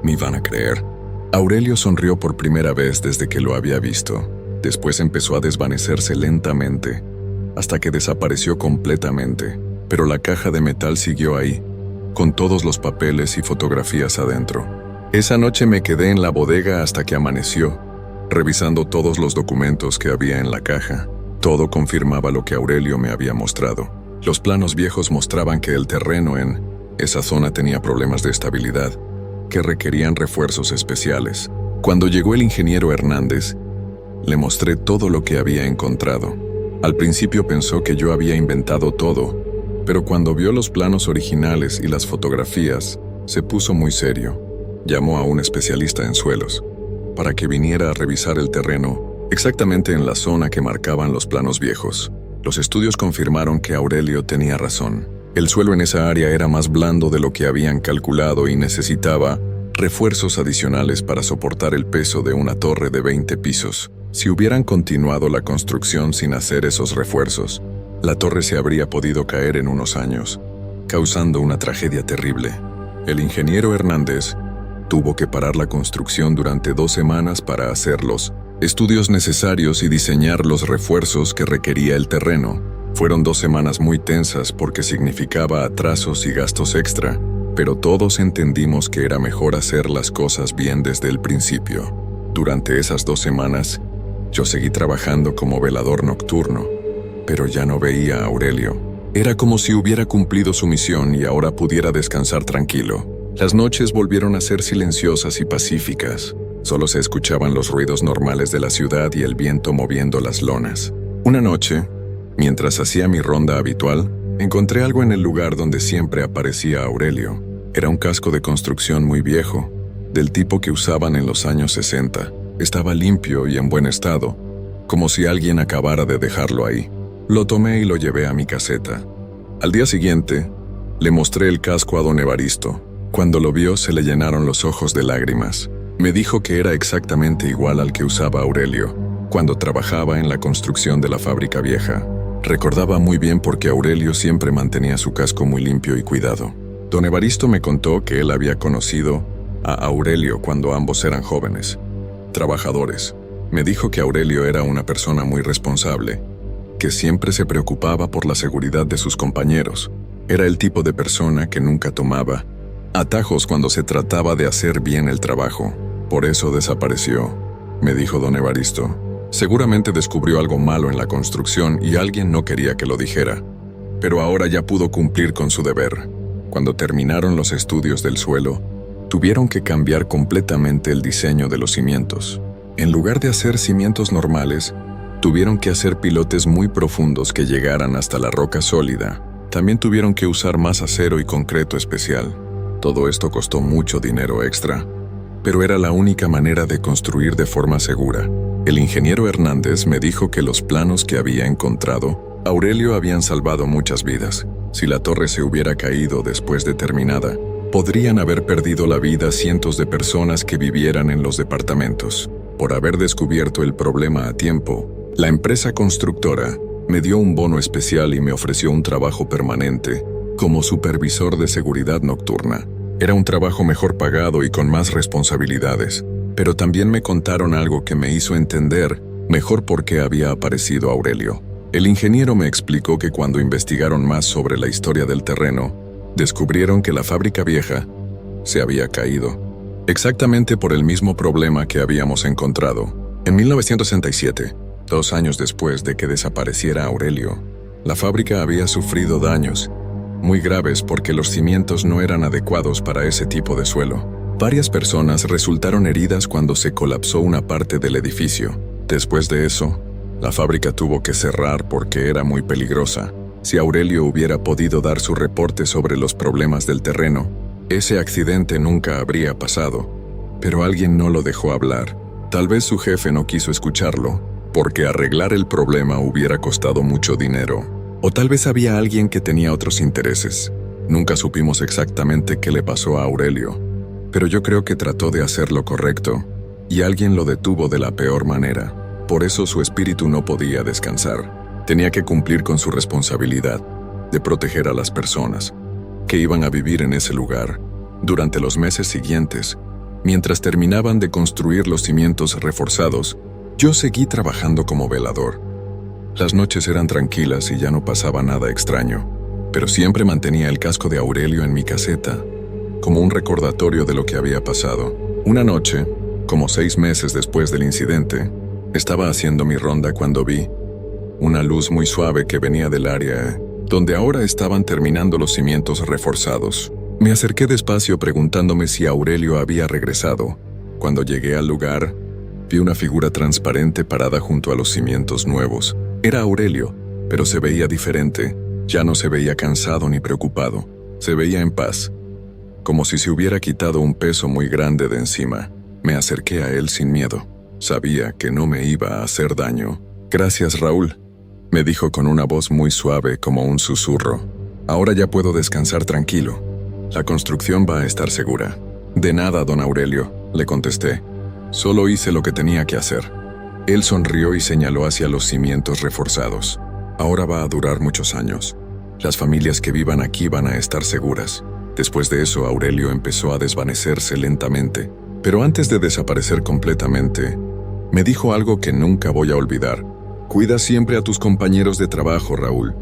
Me van a creer. Aurelio sonrió por primera vez desde que lo había visto. Después empezó a desvanecerse lentamente, hasta que desapareció completamente. Pero la caja de metal siguió ahí, con todos los papeles y fotografías adentro. Esa noche me quedé en la bodega hasta que amaneció, revisando todos los documentos que había en la caja. Todo confirmaba lo que Aurelio me había mostrado. Los planos viejos mostraban que el terreno en esa zona tenía problemas de estabilidad, que requerían refuerzos especiales. Cuando llegó el ingeniero Hernández, le mostré todo lo que había encontrado. Al principio pensó que yo había inventado todo, pero cuando vio los planos originales y las fotografías, se puso muy serio. Llamó a un especialista en suelos para que viniera a revisar el terreno exactamente en la zona que marcaban los planos viejos. Los estudios confirmaron que Aurelio tenía razón. El suelo en esa área era más blando de lo que habían calculado y necesitaba refuerzos adicionales para soportar el peso de una torre de 20 pisos. Si hubieran continuado la construcción sin hacer esos refuerzos, la torre se habría podido caer en unos años, causando una tragedia terrible. El ingeniero Hernández tuvo que parar la construcción durante 2 semanas para hacer los estudios necesarios y diseñar los refuerzos que requería el terreno. Fueron 2 semanas muy tensas porque significaba atrasos y gastos extra, pero todos entendimos que era mejor hacer las cosas bien desde el principio. Durante esas 2 semanas, yo seguí trabajando como velador nocturno, pero ya no veía a Aurelio. Era como si hubiera cumplido su misión y ahora pudiera descansar tranquilo. Las noches volvieron a ser silenciosas y pacíficas. Solo se escuchaban los ruidos normales de la ciudad y el viento moviendo las lonas. Una noche, mientras hacía mi ronda habitual, encontré algo en el lugar donde siempre aparecía Aurelio. Era un casco de construcción muy viejo, del tipo que usaban en los años 60. Estaba limpio y en buen estado, como si alguien acabara de dejarlo ahí. Lo tomé y lo llevé a mi caseta. Al día siguiente, le mostré el casco a don Evaristo. Cuando lo vio, se le llenaron los ojos de lágrimas. Me dijo que era exactamente igual al que usaba Aurelio cuando trabajaba en la construcción de la fábrica vieja. Recordaba muy bien porque Aurelio siempre mantenía su casco muy limpio y cuidado. Don Evaristo me contó que él había conocido a Aurelio cuando ambos eran jóvenes, trabajadores. Me dijo que Aurelio era una persona muy responsable, que siempre se preocupaba por la seguridad de sus compañeros. Era el tipo de persona que nunca tomaba atajos cuando se trataba de hacer bien el trabajo. Por eso desapareció, me dijo don Evaristo. Seguramente descubrió algo malo en la construcción y alguien no quería que lo dijera. Pero ahora ya pudo cumplir con su deber. Cuando terminaron los estudios del suelo, tuvieron que cambiar completamente el diseño de los cimientos. En lugar de hacer cimientos normales, tuvieron que hacer pilotes muy profundos que llegaran hasta la roca sólida. También tuvieron que usar más acero y concreto especial. Todo esto costó mucho dinero extra, pero era la única manera de construir de forma segura. El ingeniero Hernández me dijo que los planos que había encontrado, Aurelio, habían salvado muchas vidas. Si la torre se hubiera caído después de terminada, podrían haber perdido la vida cientos de personas que vivieran en los departamentos. Por haber descubierto el problema a tiempo, la empresa constructora me dio un bono especial y me ofreció un trabajo permanente como supervisor de seguridad nocturna. Era un trabajo mejor pagado y con más responsabilidades, pero también me contaron algo que me hizo entender mejor por qué había aparecido Aurelio. El ingeniero me explicó que cuando investigaron más sobre la historia del terreno, descubrieron que la fábrica vieja se había caído, exactamente por el mismo problema que habíamos encontrado. En 1967, 2 años después de que desapareciera Aurelio, la fábrica había sufrido daños muy graves porque los cimientos no eran adecuados para ese tipo de suelo. Varias personas resultaron heridas cuando se colapsó una parte del edificio. Después de eso, la fábrica tuvo que cerrar porque era muy peligrosa. Si Aurelio hubiera podido dar su reporte sobre los problemas del terreno, ese accidente nunca habría pasado. Pero alguien no lo dejó hablar. Tal vez su jefe no quiso escucharlo, porque arreglar el problema hubiera costado mucho dinero. O tal vez había alguien que tenía otros intereses. Nunca supimos exactamente qué le pasó a Aurelio, pero yo creo que trató de hacer lo correcto, y alguien lo detuvo de la peor manera. Por eso su espíritu no podía descansar. Tenía que cumplir con su responsabilidad de proteger a las personas que iban a vivir en ese lugar. Durante los meses siguientes, mientras terminaban de construir los cimientos reforzados, yo seguí trabajando como velador. Las noches eran tranquilas y ya no pasaba nada extraño, pero siempre mantenía el casco de Aurelio en mi caseta, como un recordatorio de lo que había pasado. Una noche, como 6 meses después del incidente, estaba haciendo mi ronda cuando vi una luz muy suave que venía del área donde ahora estaban terminando los cimientos reforzados. Me acerqué despacio preguntándome si Aurelio había regresado. Cuando llegué al lugar, vi una figura transparente parada junto a los cimientos nuevos. Era Aurelio, pero se veía diferente. Ya no se veía cansado ni preocupado. Se veía en paz, como si se hubiera quitado un peso muy grande de encima. Me acerqué a él sin miedo. Sabía que no me iba a hacer daño. «Gracias, Raúl», me dijo con una voz muy suave como un susurro. «Ahora ya puedo descansar tranquilo. La construcción va a estar segura». «De nada, don Aurelio», le contesté. «Solo hice lo que tenía que hacer». Él sonrió y señaló hacia los cimientos reforzados. «Ahora va a durar muchos años. Las familias que vivan aquí van a estar seguras». Después de eso, Aurelio empezó a desvanecerse lentamente, pero antes de desaparecer completamente, me dijo algo que nunca voy a olvidar. «Cuida siempre a tus compañeros de trabajo, Raúl.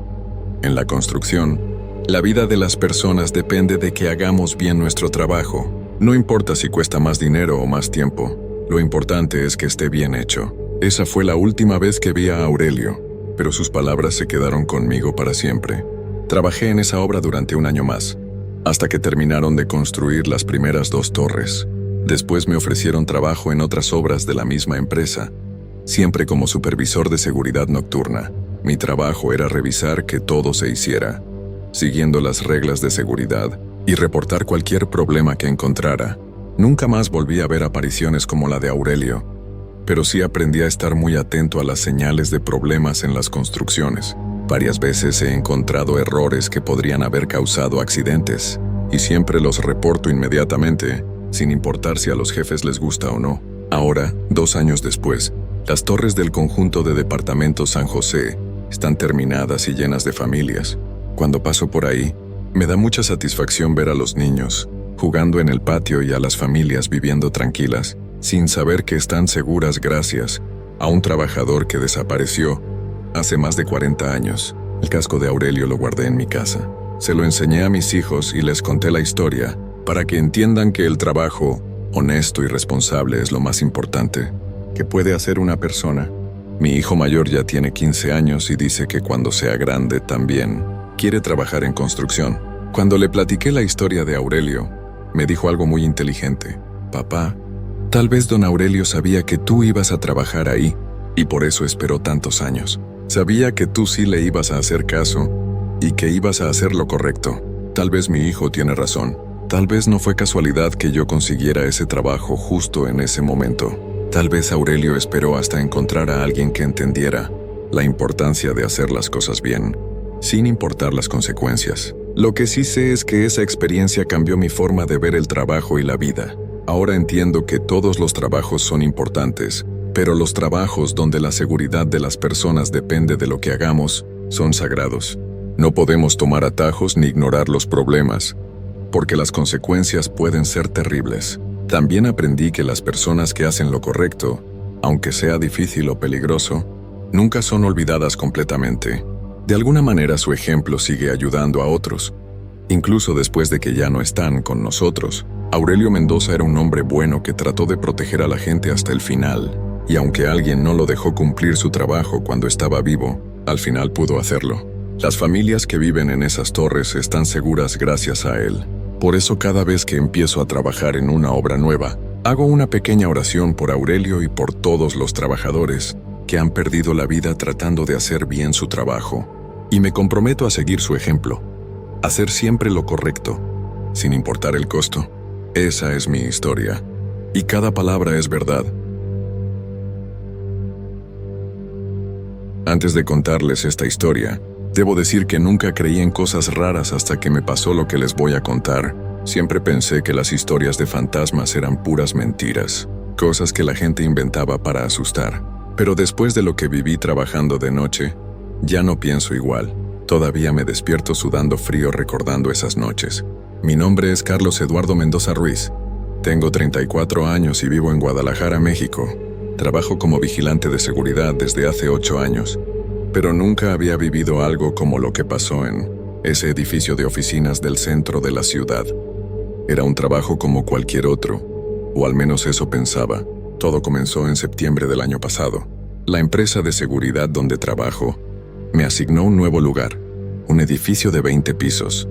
En la construcción, la vida de las personas depende de que hagamos bien nuestro trabajo. No importa si cuesta más dinero o más tiempo, lo importante es que esté bien hecho». Esa fue la última vez que vi a Aurelio, pero sus palabras se quedaron conmigo para siempre. Trabajé en esa obra durante 1 año más, hasta que terminaron de construir las primeras 2 torres. Después me ofrecieron trabajo en otras obras de la misma empresa, siempre como supervisor de seguridad nocturna. Mi trabajo era revisar que todo se hiciera, siguiendo las reglas de seguridad, y reportar cualquier problema que encontrara. Nunca más volví a ver apariciones como la de Aurelio, pero sí aprendí a estar muy atento a las señales de problemas en las construcciones. Varias veces he encontrado errores que podrían haber causado accidentes, y siempre los reporto inmediatamente, sin importar si a los jefes les gusta o no. Ahora, 2 años después, las torres del conjunto de departamentos San José están terminadas y llenas de familias. Cuando paso por ahí, me da mucha satisfacción ver a los niños jugando en el patio y a las familias viviendo tranquilas, sin saber que están seguras gracias a un trabajador que desapareció hace más de 40 años. El casco de Aurelio lo guardé en mi casa. Se lo enseñé a mis hijos y les conté la historia para que entiendan que el trabajo honesto y responsable es lo más importante que puede hacer una persona. Mi hijo mayor ya tiene 15 años y dice que cuando sea grande también quiere trabajar en construcción. Cuando le platiqué la historia de Aurelio, me dijo algo muy inteligente. «Papá, tal vez don Aurelio sabía que tú ibas a trabajar ahí, y por eso esperó tantos años. Sabía que tú sí le ibas a hacer caso, y que ibas a hacer lo correcto. Tal vez mi hijo tiene razón. Tal vez no fue casualidad que yo consiguiera ese trabajo justo en ese momento. Tal vez Aurelio esperó hasta encontrar a alguien que entendiera la importancia de hacer las cosas bien, sin importar las consecuencias. Lo que sí sé es que esa experiencia cambió mi forma de ver el trabajo y la vida. Ahora entiendo que todos los trabajos son importantes, pero los trabajos donde la seguridad de las personas depende de lo que hagamos son sagrados. No podemos tomar atajos ni ignorar los problemas, porque las consecuencias pueden ser terribles. También aprendí que las personas que hacen lo correcto, aunque sea difícil o peligroso, nunca son olvidadas completamente. De alguna manera su ejemplo sigue ayudando a otros, incluso después de que ya no están con nosotros. Aurelio Mendoza era un hombre bueno que trató de proteger a la gente hasta el final, y aunque alguien no lo dejó cumplir su trabajo cuando estaba vivo, al final pudo hacerlo. Las familias que viven en esas torres están seguras gracias a él. Por eso cada vez que empiezo a trabajar en una obra nueva, hago una pequeña oración por Aurelio y por todos los trabajadores que han perdido la vida tratando de hacer bien su trabajo. Y me comprometo a seguir su ejemplo, hacer siempre lo correcto, sin importar el costo. Esa es mi historia, y cada palabra es verdad. Antes de contarles esta historia, debo decir que nunca creí en cosas raras hasta que me pasó lo que les voy a contar. Siempre pensé que las historias de fantasmas eran puras mentiras, cosas que la gente inventaba para asustar. Pero después de lo que viví trabajando de noche, ya no pienso igual. Todavía me despierto sudando frío recordando esas noches. Mi nombre es Carlos Eduardo Mendoza Ruiz. Tengo 34 años y vivo en Guadalajara, México. Trabajo como vigilante de seguridad desde hace 8 años. Pero nunca había vivido algo como lo que pasó en ese edificio de oficinas del centro de la ciudad. Era un trabajo como cualquier otro, o al menos eso pensaba. Todo comenzó en septiembre del año pasado. La empresa de seguridad donde trabajo me asignó un nuevo lugar, un edificio de 20 pisos,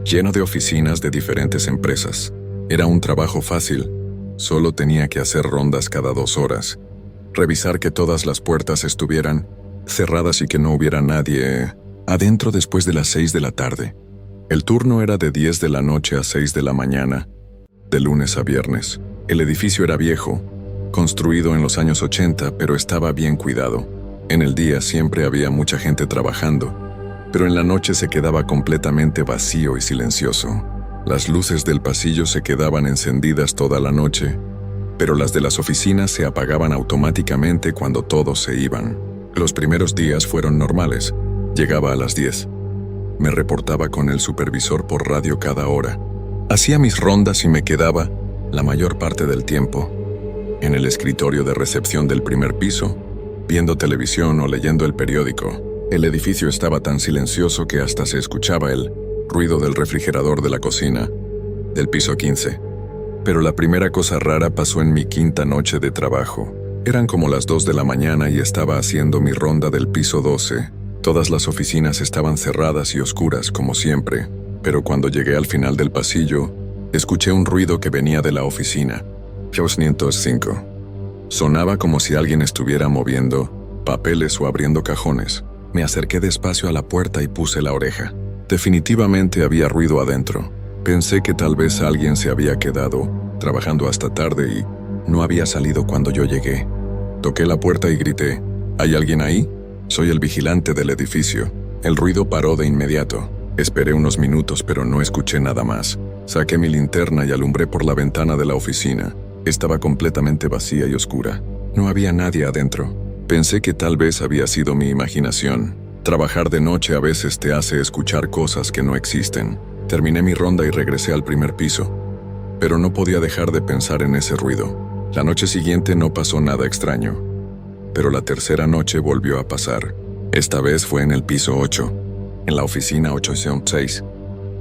lleno de oficinas de diferentes empresas. Era un trabajo fácil, solo tenía que hacer rondas cada 2 horas, revisar que todas las puertas estuvieran cerradas y que no hubiera nadie adentro después de las 6 de la tarde. El turno era de 10 de la noche a 6 de la mañana, de lunes a viernes. El edificio era viejo, construido en los años 80, pero estaba bien cuidado. En el día siempre había mucha gente trabajando, pero en la noche se quedaba completamente vacío y silencioso. Las luces del pasillo se quedaban encendidas toda la noche, pero las de las oficinas se apagaban automáticamente cuando todos se iban. Los primeros días fueron normales. Llegaba a las 10. Me reportaba con el supervisor por radio cada hora. Hacía mis rondas y me quedaba, la mayor parte del tiempo, en el escritorio de recepción del primer piso, viendo televisión o leyendo el periódico. El edificio estaba tan silencioso que hasta se escuchaba el ruido del refrigerador de la cocina, del piso 15. Pero la primera cosa rara pasó en mi quinta noche de trabajo. Eran como las 2 de la mañana y estaba haciendo mi ronda del piso 12. Todas las oficinas estaban cerradas y oscuras como siempre, pero cuando llegué al final del pasillo, escuché un ruido que venía de la oficina. 505. Sonaba como si alguien estuviera moviendo papeles o abriendo cajones. Me acerqué despacio a la puerta y puse la oreja. Definitivamente había ruido adentro. Pensé que tal vez alguien se había quedado trabajando hasta tarde y no había salido cuando yo llegué. Toqué la puerta y grité, ¿hay alguien ahí? Soy el vigilante del edificio. El ruido paró de inmediato. Esperé unos minutos, pero no escuché nada más. Saqué mi linterna y alumbré por la ventana de la oficina. Estaba completamente vacía y oscura. No había nadie adentro. Pensé que tal vez había sido mi imaginación. Trabajar de noche a veces te hace escuchar cosas que no existen. Terminé mi ronda y regresé al primer piso, pero no podía dejar de pensar en ese ruido. La noche siguiente no pasó nada extraño, pero la tercera noche volvió a pasar. Esta vez fue en el piso 8, en la oficina 806.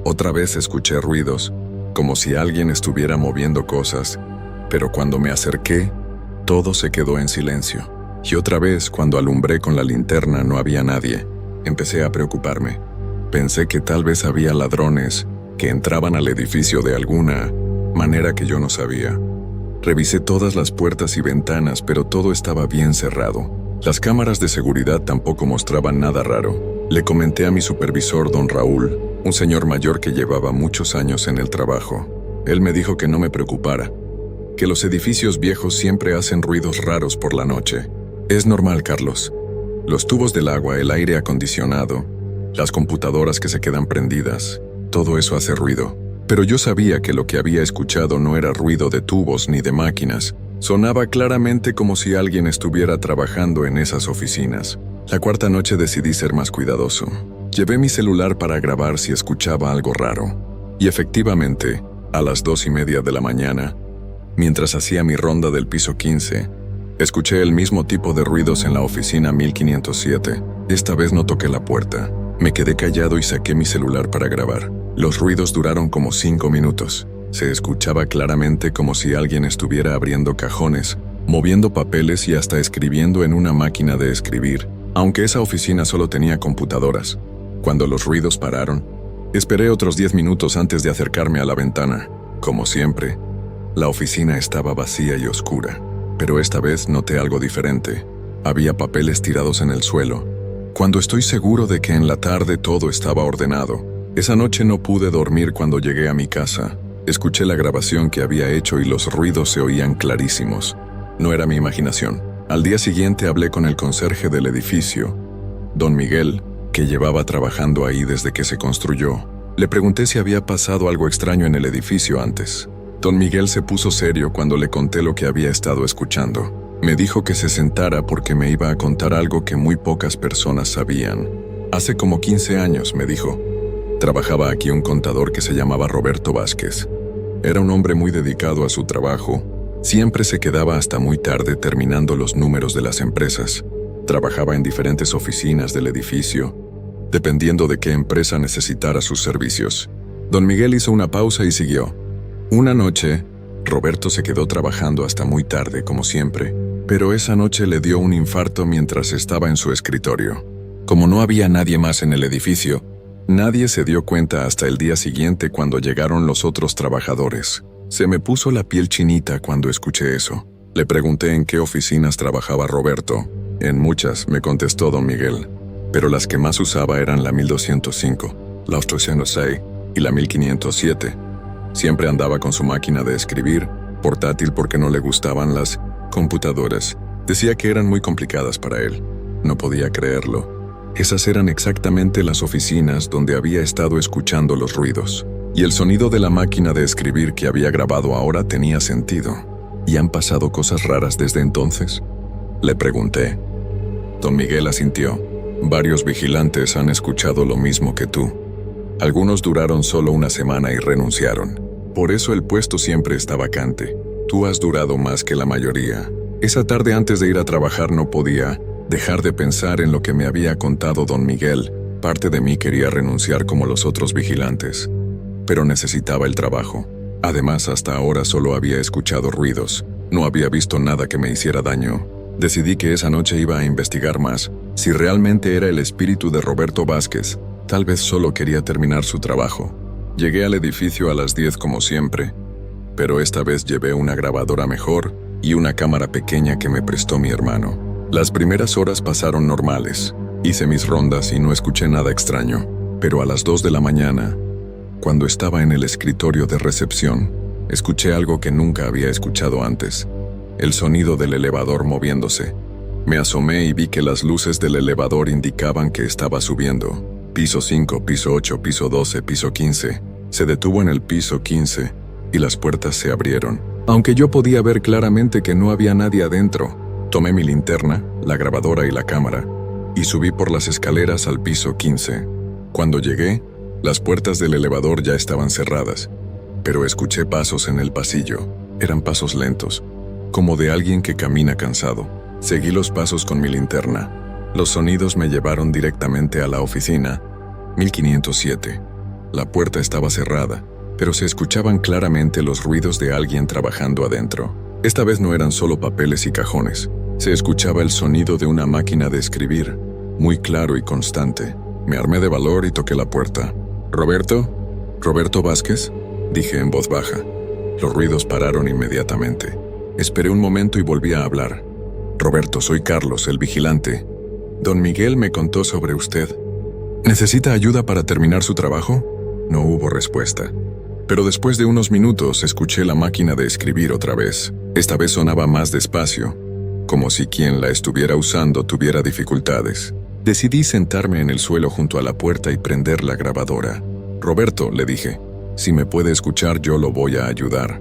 Otra vez escuché ruidos, como si alguien estuviera moviendo cosas, pero cuando me acerqué, todo se quedó en silencio. Y otra vez, cuando alumbré con la linterna, no había nadie. Empecé a preocuparme. Pensé que tal vez había ladrones que entraban al edificio de alguna manera que yo no sabía. Revisé todas las puertas y ventanas, pero todo estaba bien cerrado. Las cámaras de seguridad tampoco mostraban nada raro. Le comenté a mi supervisor, don Raúl, un señor mayor que llevaba muchos años en el trabajo. Él me dijo que no me preocupara, que los edificios viejos siempre hacen ruidos raros por la noche. Es normal, Carlos. Los tubos del agua, el aire acondicionado, las computadoras que se quedan prendidas, todo eso hace ruido. Pero yo sabía que lo que había escuchado no era ruido de tubos ni de máquinas. Sonaba claramente como si alguien estuviera trabajando en esas oficinas. La cuarta noche decidí ser más cuidadoso. Llevé mi celular para grabar si escuchaba algo raro. Y efectivamente, a las 2:30 de la mañana, mientras hacía mi ronda del piso 15, escuché el mismo tipo de ruidos en la oficina 1507. Esta vez no toqué la puerta. Me quedé callado y saqué mi celular para grabar. Los ruidos duraron como 5 minutos. Se escuchaba claramente como si alguien estuviera abriendo cajones, moviendo papeles y hasta escribiendo en una máquina de escribir, aunque esa oficina solo tenía computadoras. Cuando los ruidos pararon, esperé otros 10 minutos antes de acercarme a la ventana. Como siempre, la oficina estaba vacía y oscura, pero esta vez noté algo diferente. Había papeles tirados en el suelo. Cuando estoy seguro de que en la tarde todo estaba ordenado, esa noche no pude dormir cuando llegué a mi casa. Escuché la grabación que había hecho y los ruidos se oían clarísimos. No era mi imaginación. Al día siguiente hablé con el conserje del edificio, don Miguel, que llevaba trabajando ahí desde que se construyó. Le pregunté si había pasado algo extraño en el edificio antes. Don Miguel se puso serio cuando le conté lo que había estado escuchando. Me dijo que se sentara porque me iba a contar algo que muy pocas personas sabían. Hace como 15 años, me dijo, trabajaba aquí un contador que se llamaba Roberto Vázquez. Era un hombre muy dedicado a su trabajo. Siempre se quedaba hasta muy tarde terminando los números de las empresas. Trabajaba en diferentes oficinas del edificio, dependiendo de qué empresa necesitara sus servicios. Don Miguel hizo una pausa y siguió. Una noche, Roberto se quedó trabajando hasta muy tarde, como siempre, pero esa noche le dio un infarto mientras estaba en su escritorio. Como no había nadie más en el edificio, nadie se dio cuenta hasta el día siguiente cuando llegaron los otros trabajadores. Se me puso la piel chinita cuando escuché eso. Le pregunté en qué oficinas trabajaba Roberto. En muchas, me contestó don Miguel, pero las que más usaba eran la 1205, la 806 y la 1507. Siempre andaba con su máquina de escribir, portátil porque no le gustaban las computadoras. Decía que eran muy complicadas para él. No podía creerlo. Esas eran exactamente las oficinas donde había estado escuchando los ruidos. Y el sonido de la máquina de escribir que había grabado ahora tenía sentido. ¿Y han pasado cosas raras desde entonces?, le pregunté. Don Miguel asintió. Varios vigilantes han escuchado lo mismo que tú. Algunos duraron solo una semana y renunciaron. Por eso el puesto siempre está vacante. Tú has durado más que la mayoría. Esa tarde antes de ir a trabajar no podía dejar de pensar en lo que me había contado don Miguel. Parte de mí quería renunciar como los otros vigilantes, pero necesitaba el trabajo. Además, hasta ahora solo había escuchado ruidos. No había visto nada que me hiciera daño. Decidí que esa noche iba a investigar más. Si realmente era el espíritu de Roberto Vázquez, tal vez solo quería terminar su trabajo. Llegué al edificio a las 10 como siempre, pero esta vez llevé una grabadora mejor y una cámara pequeña que me prestó mi hermano. Las primeras horas pasaron normales. Hice mis rondas y no escuché nada extraño. Pero a las 2 de la mañana, cuando estaba en el escritorio de recepción, escuché algo que nunca había escuchado antes. El sonido del elevador moviéndose. Me asomé y vi que las luces del elevador indicaban que estaba subiendo. Piso 5, piso 8, piso 12, piso 15. Se detuvo en el piso 15 y las puertas se abrieron. Aunque yo podía ver claramente que no había nadie adentro, tomé mi linterna, la grabadora y la cámara y subí por las escaleras al piso 15. Cuando llegué, las puertas del elevador ya estaban cerradas, pero escuché pasos en el pasillo. Eran pasos lentos, como de alguien que camina cansado. Seguí los pasos con mi linterna. Los sonidos me llevaron directamente a la oficina 1507. La puerta estaba cerrada, pero se escuchaban claramente los ruidos de alguien trabajando adentro. Esta vez no eran solo papeles y cajones. Se escuchaba el sonido de una máquina de escribir, muy claro y constante. Me armé de valor y toqué la puerta. ¿Roberto? ¿Roberto Vázquez?, dije en voz baja. Los ruidos pararon inmediatamente. Esperé un momento y volví a hablar. Roberto, soy Carlos, el vigilante. Don Miguel me contó sobre usted. ¿Necesita ayuda para terminar su trabajo? No hubo respuesta. Pero después de unos minutos escuché la máquina de escribir otra vez. Esta vez sonaba más despacio, como si quien la estuviera usando tuviera dificultades. Decidí sentarme en el suelo junto a la puerta y prender la grabadora. Roberto, le dije, si me puede escuchar yo lo voy a ayudar.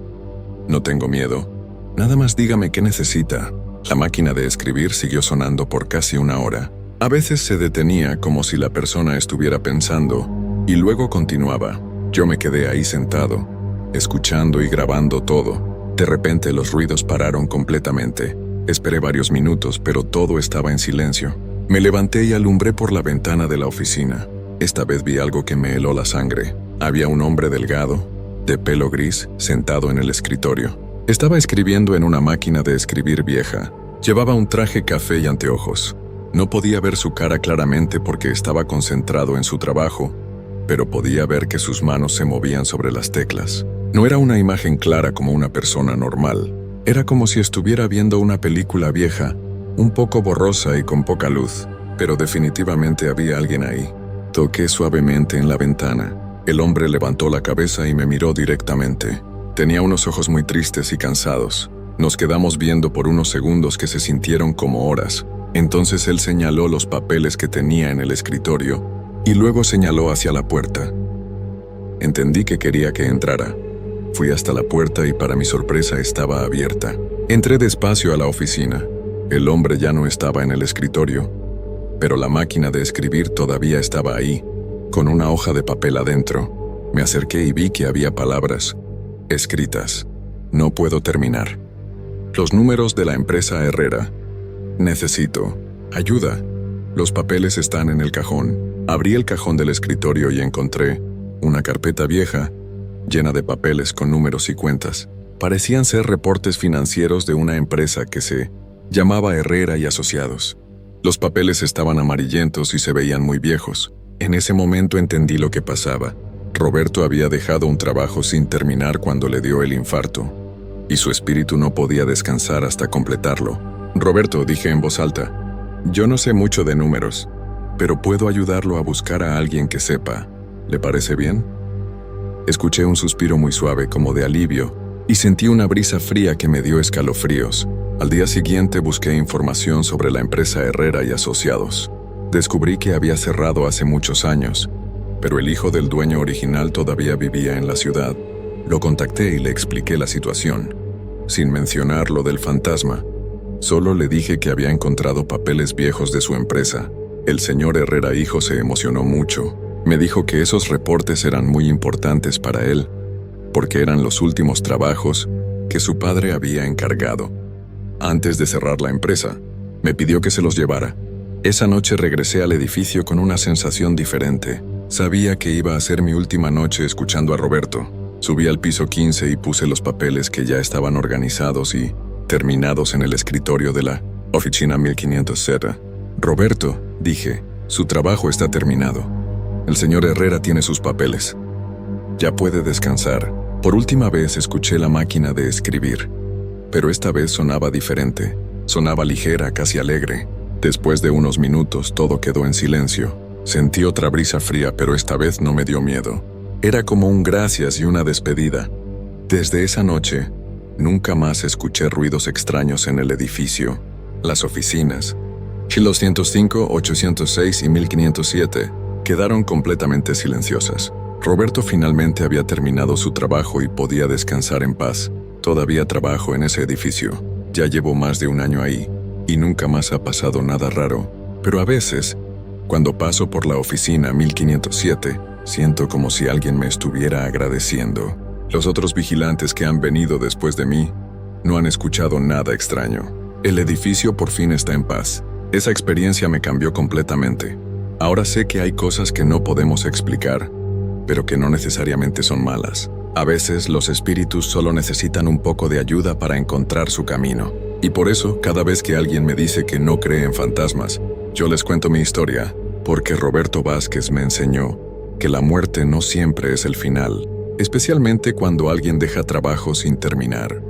No tengo miedo. Nada más dígame qué necesita. La máquina de escribir siguió sonando por casi una hora. A veces se detenía como si la persona estuviera pensando, y luego continuaba. Yo me quedé ahí sentado, escuchando y grabando todo. De repente los ruidos pararon completamente. Esperé varios minutos, pero todo estaba en silencio. Me levanté y alumbré por la ventana de la oficina. Esta vez vi algo que me heló la sangre. Había un hombre delgado, de pelo gris, sentado en el escritorio. Estaba escribiendo en una máquina de escribir vieja. Llevaba un traje café y anteojos. No podía ver su cara claramente porque estaba concentrado en su trabajo, pero podía ver que sus manos se movían sobre las teclas. No era una imagen clara como una persona normal. Era como si estuviera viendo una película vieja, un poco borrosa y con poca luz, pero definitivamente había alguien ahí. Toqué suavemente en la ventana. El hombre levantó la cabeza y me miró directamente. Tenía unos ojos muy tristes y cansados. Nos quedamos viendo por unos segundos que se sintieron como horas. Entonces él señaló los papeles que tenía en el escritorio y luego señaló hacia la puerta. Entendí que quería que entrara. Fui hasta la puerta y para mi sorpresa estaba abierta. Entré despacio a la oficina. El hombre ya no estaba en el escritorio, pero la máquina de escribir todavía estaba ahí, con una hoja de papel adentro. Me acerqué y vi que había palabras escritas. No puedo terminar. Los números de la empresa Herrera. Necesito ayuda. Los papeles están en el cajón. Abrí el cajón del escritorio y encontré una carpeta vieja, llena de papeles con números y cuentas. Parecían ser reportes financieros de una empresa que se llamaba Herrera y Asociados. Los papeles estaban amarillentos y se veían muy viejos. En ese momento entendí lo que pasaba. Roberto había dejado un trabajo sin terminar cuando le dio el infarto, y su espíritu no podía descansar hasta completarlo. Roberto, dije en voz alta, yo no sé mucho de números, pero puedo ayudarlo a buscar a alguien que sepa. ¿Le parece bien? Escuché un suspiro muy suave como de alivio y sentí una brisa fría que me dio escalofríos. Al día siguiente busqué información sobre la empresa Herrera y Asociados. Descubrí que había cerrado hace muchos años, pero el hijo del dueño original todavía vivía en la ciudad. Lo contacté y le expliqué la situación, sin mencionar lo del fantasma. Solo le dije que había encontrado papeles viejos de su empresa. El señor Herrera hijo se emocionó mucho. Me dijo que esos reportes eran muy importantes para él, porque eran los últimos trabajos que su padre había encargado. Antes de cerrar la empresa, me pidió que se los llevara. Esa noche regresé al edificio con una sensación diferente. Sabía que iba a ser mi última noche escuchando a Roberto. Subí al piso 15 y puse los papeles que ya estaban organizados y terminados en el escritorio de la oficina 1500Z. Roberto, dije, su trabajo está terminado. El señor Herrera tiene sus papeles. Ya puede descansar. Por última vez escuché la máquina de escribir, pero esta vez sonaba diferente. Sonaba ligera, casi alegre. Después de unos minutos todo quedó en silencio. Sentí otra brisa fría, pero esta vez no me dio miedo. Era como un gracias y una despedida. Desde esa noche, nunca más escuché ruidos extraños en el edificio. Las oficinas, 1205, 806 y 1507, quedaron completamente silenciosas. Roberto finalmente había terminado su trabajo y podía descansar en paz. Todavía trabajo en ese edificio. Ya llevo más de un año ahí, y nunca más ha pasado nada raro. Pero a veces, cuando paso por la oficina 1507, siento como si alguien me estuviera agradeciendo. Los otros vigilantes que han venido después de mí no han escuchado nada extraño. El edificio por fin está en paz. Esa experiencia me cambió completamente. Ahora sé que hay cosas que no podemos explicar, pero que no necesariamente son malas. A veces los espíritus solo necesitan un poco de ayuda para encontrar su camino. Y por eso, cada vez que alguien me dice que no cree en fantasmas, yo les cuento mi historia, porque Roberto Vázquez me enseñó que la muerte no siempre es el final, especialmente cuando alguien deja trabajo sin terminar.